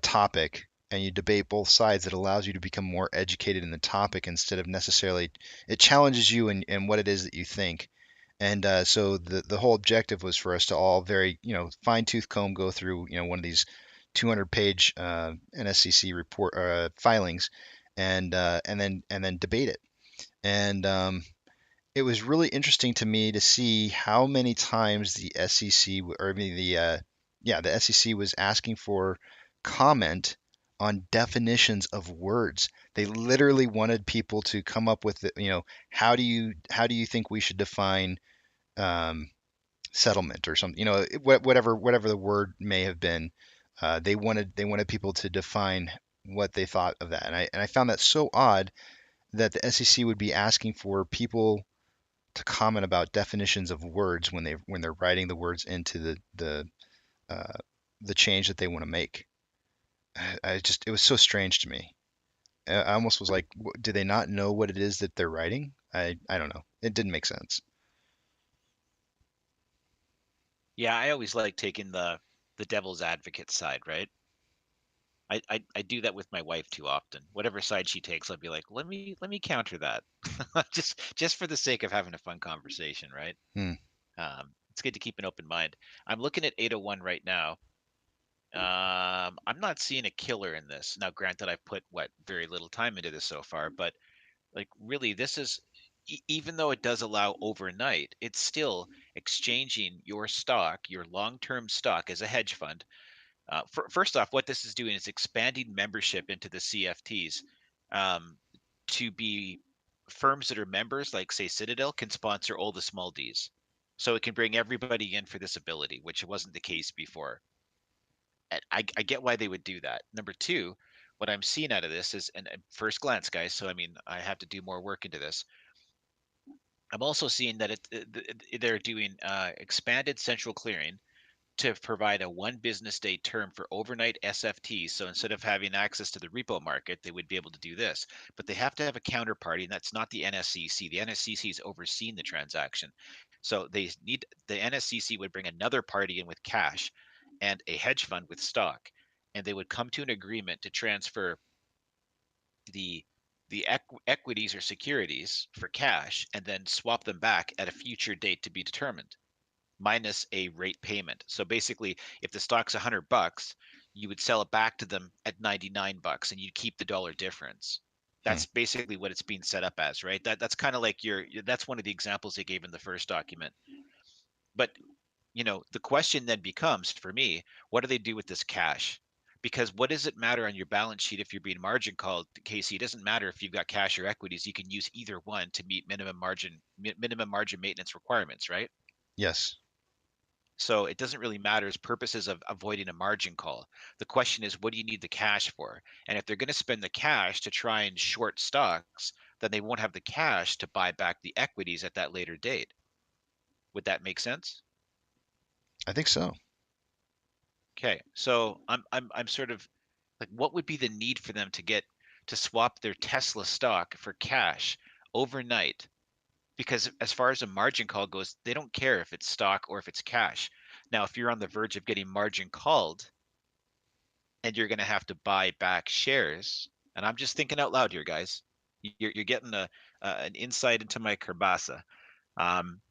topic and you debate both sides, it allows you to become more educated in the topic instead of necessarily, it challenges you in what it is that you think. And so the whole objective was for us to all very, fine tooth comb go through, one of these 200-page NSCC report filings, and then debate it. And it was really interesting to me to see how many times the SEC, or I mean the SEC was asking for comment on definitions of words. They literally wanted people to come up with, how do you think we should define um, settlement or something, whatever the word may have been. They wanted people to define what they thought of that, and I found that so odd that the SEC would be asking for people to comment about definitions of words when they're writing the words into uh, the change that they want to make. It was so strange to me. I almost was like, do they not know what it is that they're writing? I don't know. It didn't make sense. Yeah, I always like taking the devil's advocate side, right? I do that with my wife too often. Whatever side she takes, I'll be like, let me counter that. Just for the sake of having a fun conversation, right? Hmm. It's good to keep an open mind. I'm looking at 801 right now. I'm not seeing a killer in this. Now, granted, I've put what very little time into this so far, but like really, this is even though it does allow overnight, it's still exchanging your stock, your long-term stock as a hedge fund. First off, what this is doing is expanding membership into the CFTs um, to be firms that are members, like say Citadel, can sponsor all the small Ds. So it can bring everybody in for this ability, which wasn't the case before. And I get why they would do that. Number two, what I'm seeing out of this is, and first glance, guys, so I mean, I have to do more work into this. I'm also seeing that they're doing expanded central clearing to provide a one business day term for overnight SFTs. So instead of having access to the repo market, they would be able to do this. But they have to have a counterparty, and that's not the NSCC. The NSCC is overseeing the transaction. So the NSCC would bring another party in with cash and a hedge fund with stock, and they would come to an agreement to transfer the equities or securities for cash and then swap them back at a future date to be determined minus a rate payment. So basically, if the stock's $100, you would sell it back to them at $99 and you'd keep the dollar difference. Hmm. That's basically what it's being set up as, right? That's kind of like that's one of the examples they gave in the first document. But the question then becomes for me, what do they do with this cash? Because what does it matter on your balance sheet if you're being margin called, Casey? It doesn't matter if you've got cash or equities. You can use either one to meet minimum margin maintenance requirements, right? Yes. So it doesn't really matter as purposes of avoiding a margin call. The question is, what do you need the cash for? And if they're going to spend the cash to try and short stocks, then they won't have the cash to buy back the equities at that later date. Would that make sense? I think so. Okay, so I'm sort of like, what would be the need for them to swap their Tesla stock for cash overnight? Because as far as a margin call goes, they don't care if it's stock or if it's cash. Now, if you're on the verge of getting margin called, and you're going to have to buy back shares. And I'm just thinking out loud here, guys. You're getting an insight into my kirbasa. Um,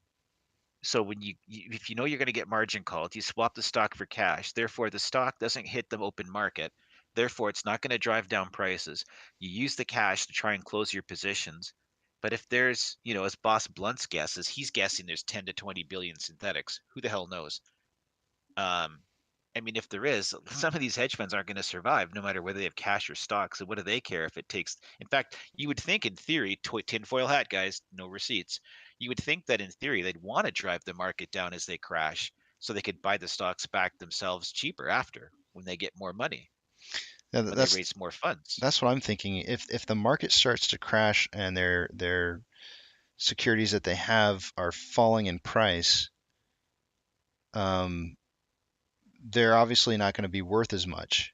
so when if you know you're going to get margin called, you swap the stock for cash. Therefore, the stock doesn't hit the open market. Therefore, it's not going to drive down prices. You use the cash to try and close your positions. But if there's, as Boss Blunt's guesses, he's guessing there's 10 to 20 billion synthetics. Who the hell knows? Um, I mean, if there is, some of these hedge funds aren't going to survive, no matter whether they have cash or stock. So what do they care if it takes? In fact, you would think, in theory, tinfoil hat guys, no receipts. You would think that in theory they'd want to drive the market down as they crash, so they could buy the stocks back themselves cheaper after when they get more money. Yeah, when they raise more funds. that's what I'm thinking. If the market starts to crash and their securities that they have are falling in price, um, they're obviously not going to be worth as much.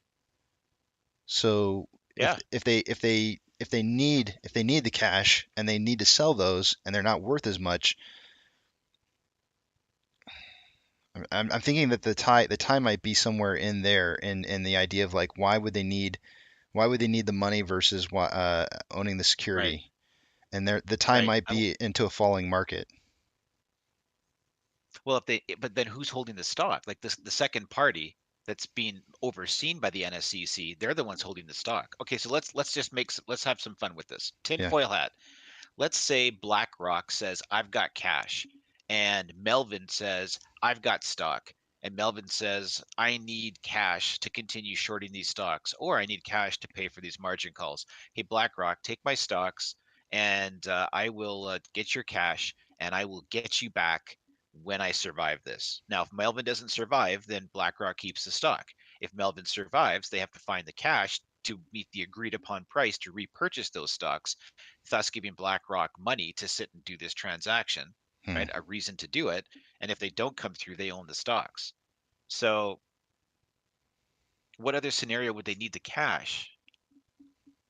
So Yeah, if they need the cash and they need to sell those and they're not worth as much, I'm thinking that the tie might be somewhere in there in the idea of like why would they need the money versus owning the right, security, and the tie right. might be into a falling market. Well, if they, but then who's holding the stock? Like this, the second party that's being overseen by the NSCC, they're the ones holding the stock. Okay, so let's just let's have some fun with this. Yeah. Tinfoil hat. Let's say BlackRock says, I've got cash, and Melvin says, I've got stock. And Melvin says, I need cash to continue shorting these stocks, or I need cash to pay for these margin calls. Hey, BlackRock, take my stocks, and I will get your cash, and I will get you back when I survive this. Now, if Melvin doesn't survive, then BlackRock keeps the stock. If Melvin survives, they have to find the cash to meet the agreed upon price to repurchase those stocks, thus giving BlackRock money to sit and do this transaction, Hmm. right? A reason to do it. And if they don't come through, they own the stocks. So, what other scenario would they need the cash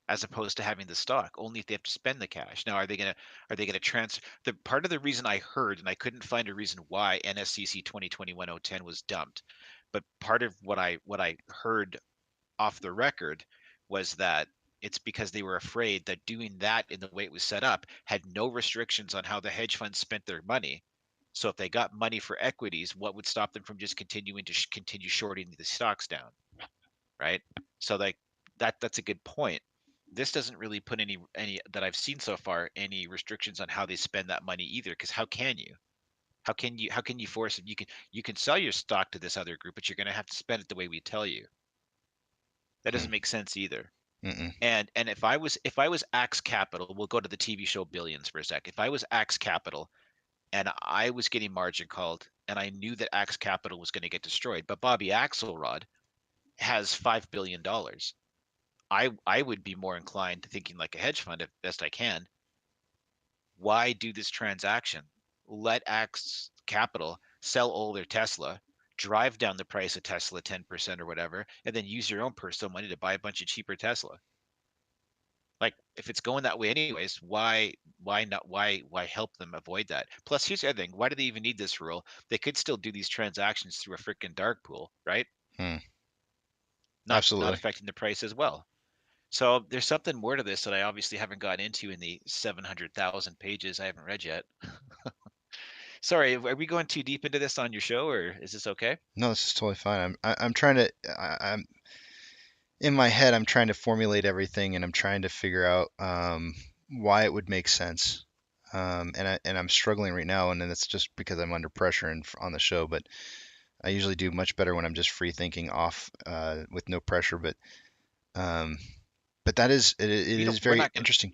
as opposed to having the stock? Only if they have to spend the cash. Now, are they gonna transfer? The part of the reason I heard, and I couldn't find a reason why NSCC 2021-010 was dumped, but part of what I heard off the record was that it's because they were afraid that doing that in the way it was set up had no restrictions on how the hedge funds spent their money. So if they got money for equities, what would stop them from just continuing to continue shorting the stocks down, right? So like that's a good point. This doesn't really put any that I've seen so far any restrictions on how they spend that money either. Because how can you? How can you force it? You can sell your stock to this other group, but you're going to have to spend it the way we tell you. That Hmm. doesn't make sense either. Mm-mm. And if I was Axe Capital, we'll go to the TV show Billions for a sec. If I was Axe Capital and I was getting margin called and I knew that Axe Capital was going to get destroyed, but Bobby Axelrod has $5 billion, I would be more inclined to thinking like a hedge fund if best I can. Why do this transaction? Let Axe Capital sell all their Tesla, drive down the price of Tesla 10% or whatever, and then use your own personal money to buy a bunch of cheaper Tesla. Like if it's going that way anyways, why not why help them avoid that? Plus, here's the other thing. Why do they even need this rule? They could still do these transactions through a freaking dark pool, right? Hmm. Not Absolutely. affecting the price as well. So there's something more to this that I obviously haven't got into in the 700,000 pages I haven't read yet. Sorry, are we going too deep into this on your show, or is this okay? No, this is totally fine. I'm trying to I'm in my head. I'm trying to formulate everything, and I'm trying to figure out why it would make sense. And I'm struggling right now, and then it's just because I'm under pressure and on the show. But I usually do much better when I'm just free thinking off with no pressure. Um, but it We don't. is We're very not gonna. interesting.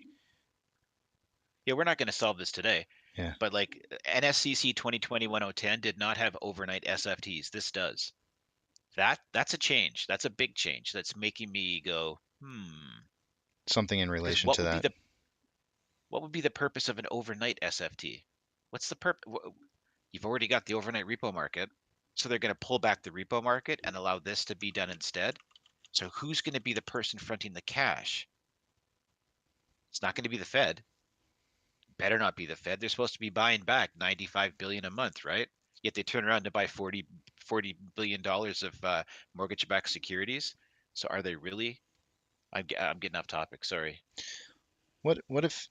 Yeah, we're not gonna solve this today. Yeah. But like NSCC 2020-1010 did not have overnight SFTs. This does. That's a change. That's a big change. That's making me go, hmm. Something in Because relation what to would be that. the purpose of an overnight SFT? What's the purpose? You've already got the overnight repo market, so they're going to pull back the repo market and allow this to be done instead. So who's going to be the person fronting the cash? It's not going to be the Fed. Better not be the Fed. They're supposed to be buying back 95 billion a month, right? Yet they turn around to buy 40 billion dollars of mortgage-backed securities. So are they really? I'm getting off topic. Sorry. What if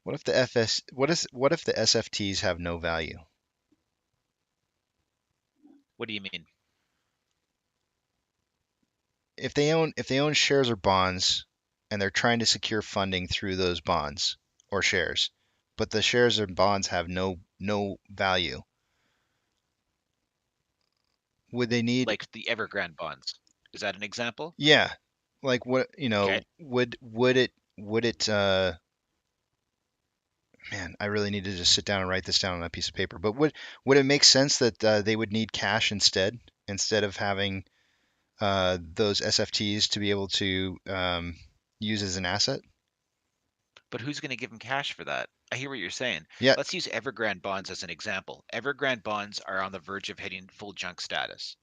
the what if the SFTs have no value? What do you mean? If they own shares or bonds and they're trying to secure funding through those bonds or shares, but the shares or bonds have no value, would they need Like the Evergrande bonds. Is that an example? yeah, like what Okay. would it man, I really need to just sit down and write this down on a piece of paper. But would it make sense that they would need cash instead of having those SFTs to be able to use as an asset. But who's going to give them cash for that? I hear what you're saying. Yeah, Let's use Evergrande bonds as an example. Evergrande bonds are on the verge of hitting full junk status.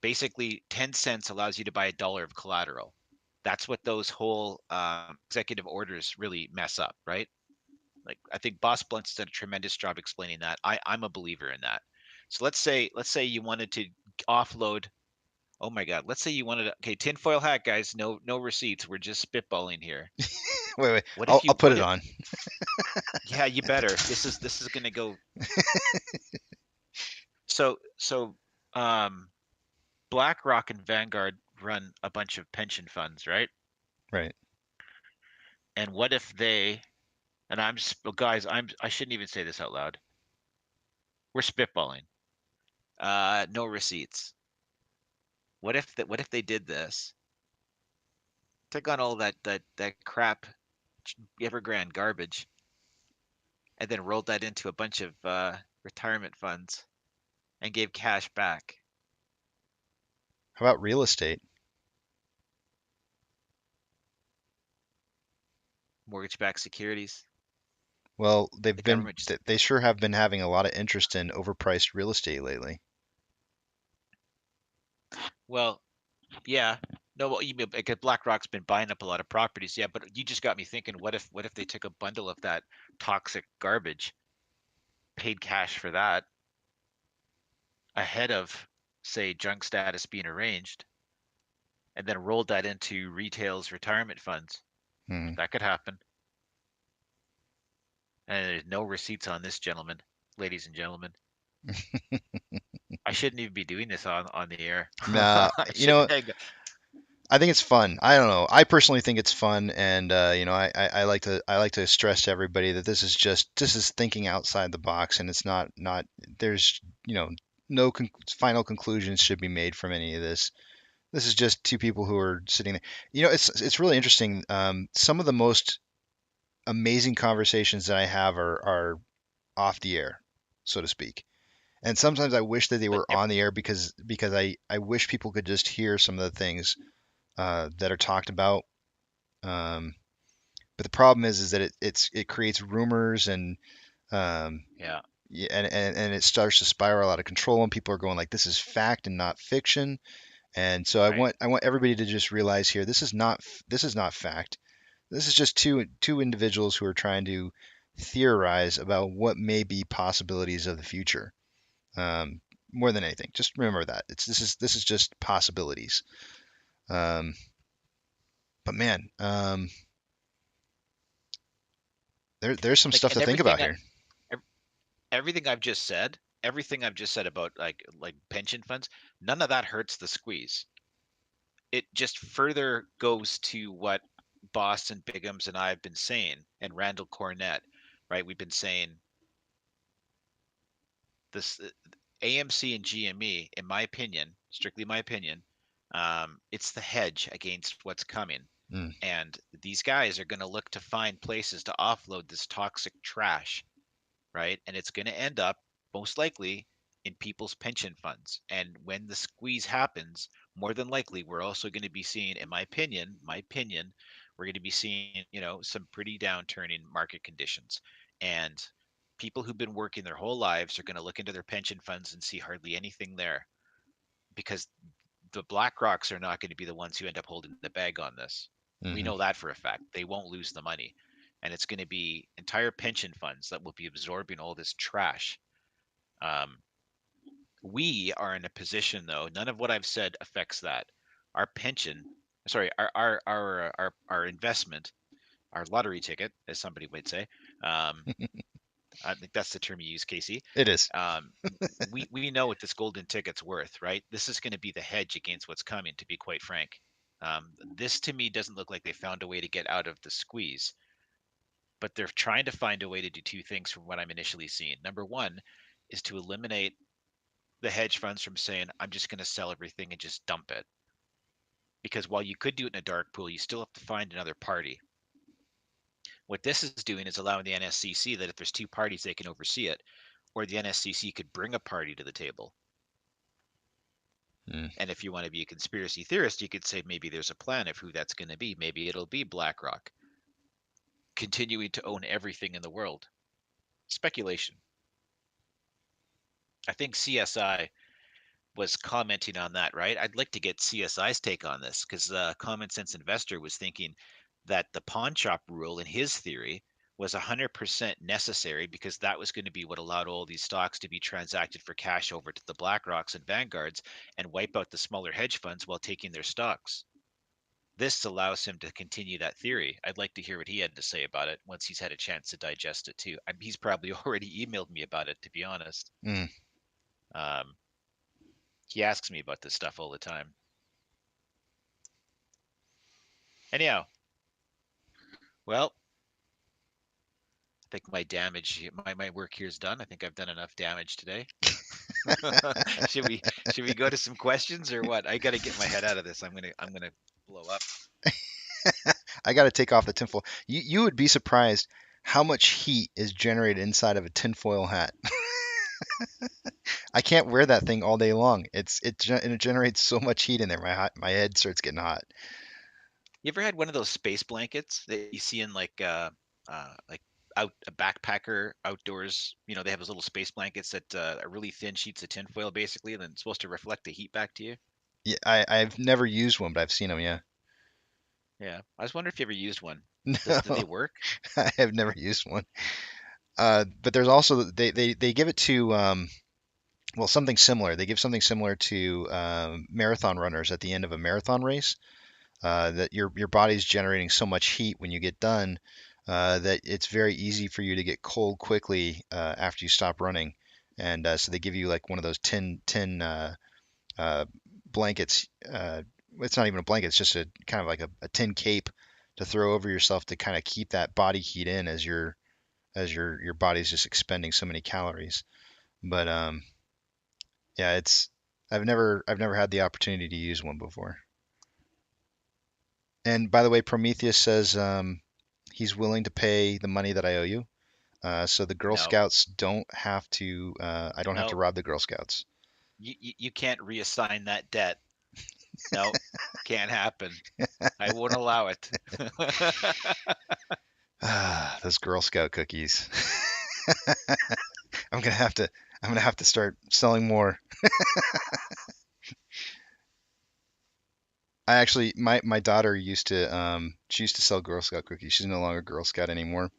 Basically, 10 cents allows you to buy $1 of collateral. That's what those whole executive orders really mess up, right? Like I think Boss Blunt's done a tremendous job explaining that. I'm a believer in that. So let's say you wanted to offload. Oh my God, let's say you wanted to, okay, tinfoil hat guys, no receipts. We're just spitballing here. wait, What I'll if I'll you put what it if on. yeah, you better. This is gonna go so BlackRock and Vanguard run a bunch of pension funds, right? Right. And what if they and I'm just well, guys, I shouldn't even say this out loud. We're spitballing. No receipts. What if they did this? Took on all that crap Evergrande garbage and then rolled that into a bunch of retirement funds and gave cash back. How about real estate? Mortgage-backed securities. Well, The government just they sure have been having a lot of interest in overpriced real estate lately. well, yeah. No, well, you mean because BlackRock's been buying up a lot of properties, yeah. But you just got me thinking. What if they took a bundle of that toxic garbage, paid cash for that ahead of, say, junk status being arranged, and then rolled that into retail's retirement funds? Hmm. That could happen. And there's no receipts on this, gentlemen, ladies and gentlemen. I shouldn't even be doing this on the air. Nah, I you know, shouldn't. I think it's fun. I don't know. I personally think it's fun, and I like to stress to everybody that this is thinking outside the box, and it's not there's no final conclusions should be made from any of this. This is just two people who are sitting there. It's really interesting. Some of the most amazing conversations that I have are off the air, so to speak. And sometimes I wish that they Like were on the air because I wish people could just hear some of the things that are talked about. Um, but the problem is that it creates rumors and um, yeah, yeah, and it starts to spiral out of control and people are going like this is fact and not fiction. And so right. I want everybody to just realize here this is not fact. This is just two individuals who are trying to theorize about what may be possibilities of the future. Um, More than anything, just remember that this is just possibilities. Um, but man, there's some Like stuff to and think about here. ev- everything everything I've just said about like pension funds, none of that hurts the squeeze. It just further goes to what Boston Bigums and I have been saying, and Randall Cornett, right? We've been saying this AMC and GME, in my opinion, strictly my opinion, it's the hedge against what's coming. Mm, And these guys are going to look to find places to offload this toxic trash, right? And it's going to end up most likely in people's pension funds. And when the squeeze happens, more than likely, we're also going to be seeing, in my opinion, we're going to be seeing, some pretty downturning market conditions. And people who've been working their whole lives are going to look into their pension funds and see hardly anything there because the Black Rocks are not going to be the ones who end up holding the bag on this. We hmm know that for a fact. They won't lose the money. And it's going to be entire pension funds that will be absorbing all this trash. Um, we are in a position, though, none of what I've said affects that. Our pension, sorry, our investment, our lottery ticket, as somebody would say, um, I think that's the term you use, Casey. It is. Um, we know what this golden ticket's worth, right? This is going to be the hedge against what's coming, to be quite frank. This to me doesn't look like they found a way to get out of the squeeze, but they're trying to find a way to do two things from what I'm initially seeing. Number one is to eliminate the hedge funds from saying, I'm just going to sell everything and just dump it. Because while you could do it in a dark pool, you still have to find another party. What this is doing is allowing the NSCC that if there's two parties, they can oversee it, or the NSCC could bring a party to the table. Mm. And if you want to be a conspiracy theorist, you could say maybe there's a plan of who that's going to be. Maybe it'll be BlackRock continuing to own everything in the world. Speculation. I think CSI was commenting on that, right? I'd like to get CSI's take on this because Common Sense Investor was thinking that the pawnshop rule, in his theory, was 100% necessary because that was going to be what allowed all these stocks to be transacted for cash over to the BlackRocks and Vanguards and wipe out the smaller hedge funds while taking their stocks. This allows him to continue that theory. I'd like to hear what he had to say about it once he's had a chance to digest it too. He's probably already emailed me about it, to be honest. Mm. Um, he asks me about this stuff all the time. Anyhow, well, I think my work here is done. I think I've done enough damage today. should we go to some questions or what? I got to get my head out of this. I'm gonna blow up. I got to take off the tinfoil. You would be surprised how much heat is generated inside of a tinfoil hat. I can't wear that thing all day long. It generates so much heat in there. My head starts getting hot. You ever had one of those space blankets that you see in like out a backpacker outdoors? You know, they have those little space blankets that are really thin sheets of tinfoil, basically, and then it's supposed to reflect the heat back to you. Yeah, I've never used one, but I've seen them. Yeah. Yeah, I was wondering if you ever used one. Do No, they work? I have never used one. But there's also they give it to well, something similar. They give something similar to marathon runners at the end of a marathon race. That your body's generating so much heat when you get done that it's very easy for you to get cold quickly after you stop running. And so they give you like one of those tin uh, blankets. It's not even a blanket. It's just a kind of like a tin cape to throw over yourself to kind of keep that body heat in as your body's just expending so many calories. But yeah, I've never had the opportunity to use one before. And by the way, Prometheus says he's willing to pay the money that I owe you. So the Girl No, Scouts don't have to. I don't have to no, rob the Girl Scouts. you can't reassign that debt. No, can't happen. I won't allow it. Ah, those Girl Scout cookies. I'm gonna have to. I'm gonna have to start selling more. I actually, my daughter used to. She used to sell Girl Scout cookies. She's no longer Girl Scout anymore.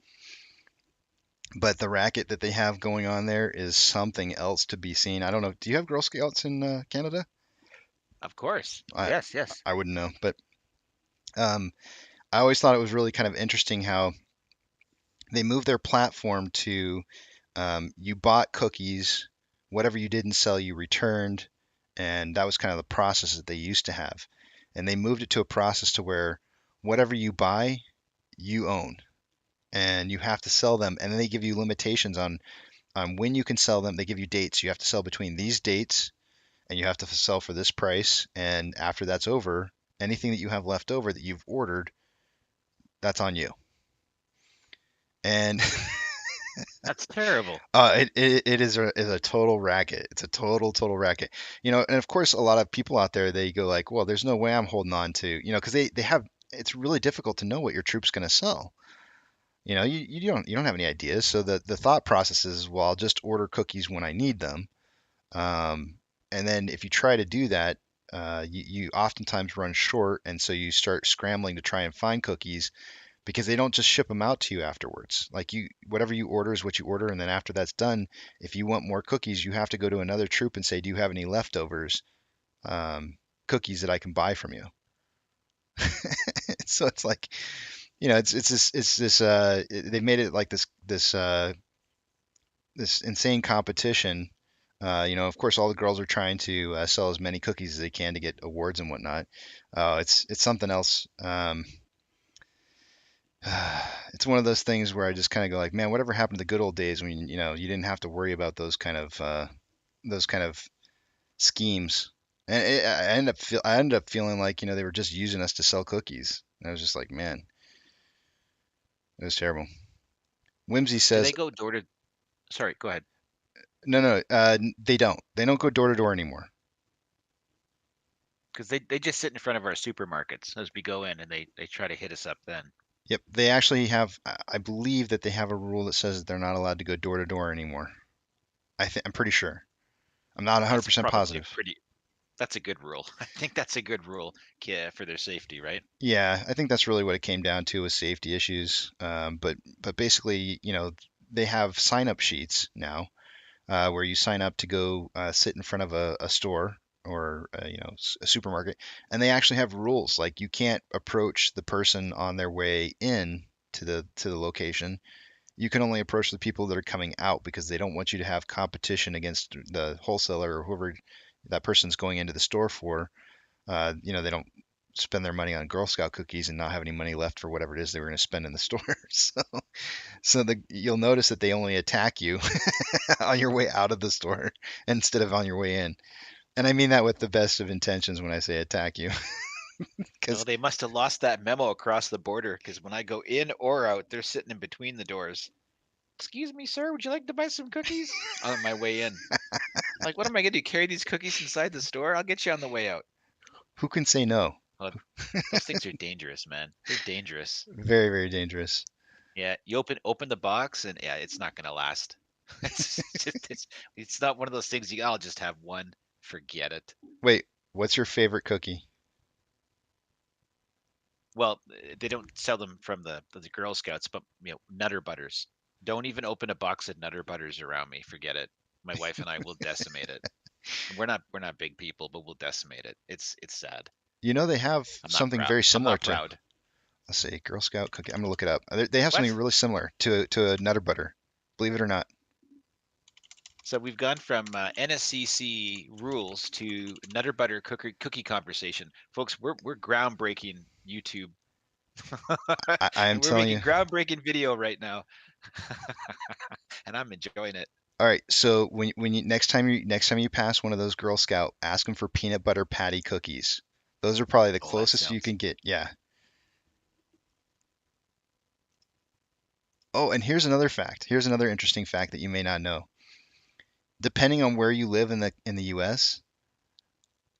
But the racket that they have going on there is something else to be seen. I don't know. Do you have Girl Scouts in Canada? Of course. I Yes, yes. I wouldn't know, but um, I always thought it was really kind of interesting how they moved their platform to you bought cookies, whatever you didn't sell, you returned, and that was kind of the process that they used to have. And they moved it to a process to where whatever you buy, you own, and you have to sell them. And then they give you limitations on when you can sell them. They give you dates. You have to sell between these dates, and you have to sell for this price. And after that's over, anything that you have left over that you've ordered, that's on you. And That's terrible. it is a total racket. It's a total racket. And of course, a lot of people out there they go like, well, there's no way I'm holding on to, because they have. It's really difficult to know what your troop's going to sell. You don't have any ideas. So the thought process is, well, I'll just order cookies when I need them. Um, and then if you try to do that, you oftentimes run short, and so you start scrambling to try and find cookies because they don't just ship them out to you afterwards. Like whatever you order is what you order, and then after that's done, if you want more cookies, you have to go to another troop and say, "Do you have any leftovers cookies that I can buy from you?" So it's like, they made it like this insane competition. Of course, all the girls are trying to sell as many cookies as they can to get awards and whatnot. It's something else. It's one of those things where I just kind of go like, man, whatever happened to the good old days when you didn't have to worry about those kind of schemes. And I ended up feeling like they were just using us to sell cookies. And I was just like, man, it was terrible. Whimsy Do says, they go door to Sorry, go ahead. no, no, they don't. They don't go door to door anymore. because they just sit in front of our supermarkets as we go in, and they try to hit us up then. Yep, they actually have. I believe that they have a rule that says that they're not allowed to go door to door anymore. I'm pretty sure. I'm not That's 100% probably a positive. pretty. That's a good rule. I think that's a good rule, for their safety, right? Yeah, I think that's really what it came down to was safety issues. But basically, they have sign up sheets now where you sign up to go sit in front of a store or a supermarket, and they actually have rules like you can't approach the person on their way in to the location. You can only approach the people that are coming out because they don't want you to have competition against the wholesaler or whoever that person's going into the store for. They don't spend their money on Girl Scout cookies and not have any money left for whatever it is they were going to spend in the store. You'll notice that they only attack you on your way out of the store instead of on your way in. And I mean that with the best of intentions when I say attack you, Well, because they must have lost that memo across the border because when I go in or out, they're sitting in between the doors. Excuse me, sir, would you like to buy some cookies? On my way in. Like, what am I going to do? Carry these cookies inside the store? I'll get you on the way out. who can say no? Well, those things are dangerous, man. They're dangerous. Very, very dangerous. Yeah, you open the box and yeah, it's not going to last. It's not one of those things I'll just have one. Forget it. Wait, what's your favorite cookie? Well, they don't sell them from the Girl Scouts, but Nutter Butters. Don't even open a box of Nutter Butters around me. Forget it. My wife and I will decimate it. We're not big people, but we'll decimate it. It's sad. They have I'm not something proud. very I'm similar not to, proud. let's see, Girl Scout cookie. I'm gonna look it up. They have something What? really similar to a Nutter Butter, believe it or not. So we've gone from NSCC rules to Nutter Butter cookie conversation, folks. We're groundbreaking YouTube. I am We're telling making you. groundbreaking video right now, and I'm enjoying it. All right, so when you next time you pass one of those Girl Scout, ask them for peanut butter patty cookies. Those are probably the Oh, that closest you sounds. can get. Yeah. Oh, and here's another fact. Here's another interesting fact that you may not know. Depending on where you live in the U.S.,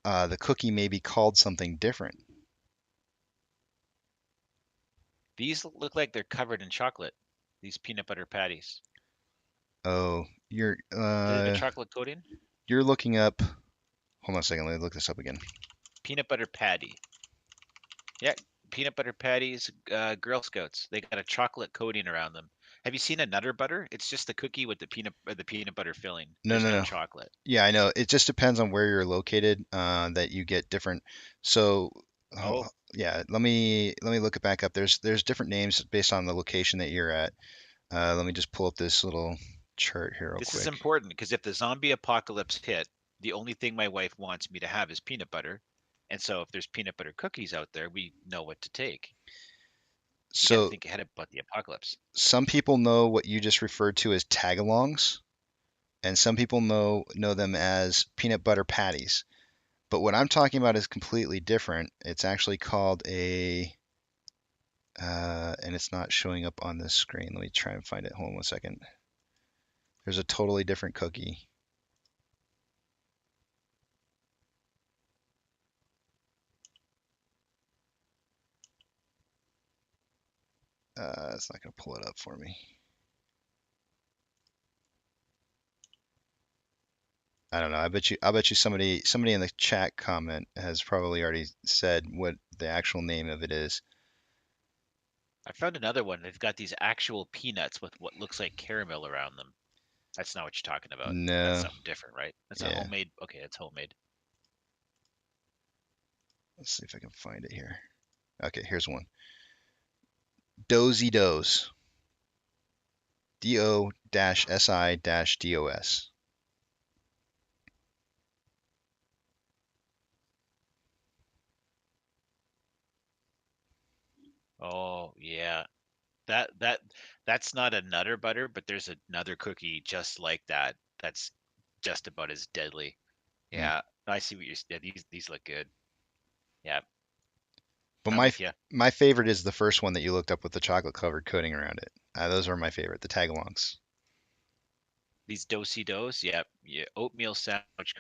the cookie may be called something different. These look like they're covered in chocolate. These peanut butter patties. Oh, Do they have a chocolate coating? you're looking up. Hold on a second. Let me look this up again. Peanut butter patty. Yeah, peanut butter patties, Girl Scouts. They got a chocolate coating around them. Have you seen a Nutter Butter? It's just the cookie with the peanut butter filling. No, There's no, no no. chocolate. Yeah, I know. It just depends on where you're located, that you get different. So, Oh, yeah, let me look it back up. There's different names based on the location that you're at. Let me just pull up this little chart here real this is quick. important because if the zombie apocalypse hit, the only thing my wife wants me to have is peanut butter. And so if there's peanut butter cookies out there, we know what to take. You got to So think ahead about the apocalypse. some people know what you just referred to as tagalongs, and some people know them as peanut butter patties. But what I'm talking about is completely different. It's actually called and it's not showing up on this screen. Let me try and find it. Hold on 1 second. There's a totally different cookie. It's not going to pull it up for me. I don't know. I bet you somebody in the chat comment has probably already said what the actual name of it is. I found another one. They've got these actual peanuts with what looks like caramel around them. That's not what you're talking about. That's No. something different, right? That's a Yeah. homemade. Okay, it's homemade. Let's see if I can find it here. Okay, here's one. Dozy Does. DO-SI-DOS. Oh yeah, that's not a Nutter Butter, but there's another cookie just like that. That's just about as deadly. Hmm. Yeah, I see what you're. Yeah, these look good. Yeah, But I'm my with you. my favorite is the first one that you looked up with the chocolate covered coating around it. Those are my favorite, the tagalongs. These dosey dos. Yeah, yeah. Oatmeal sandwich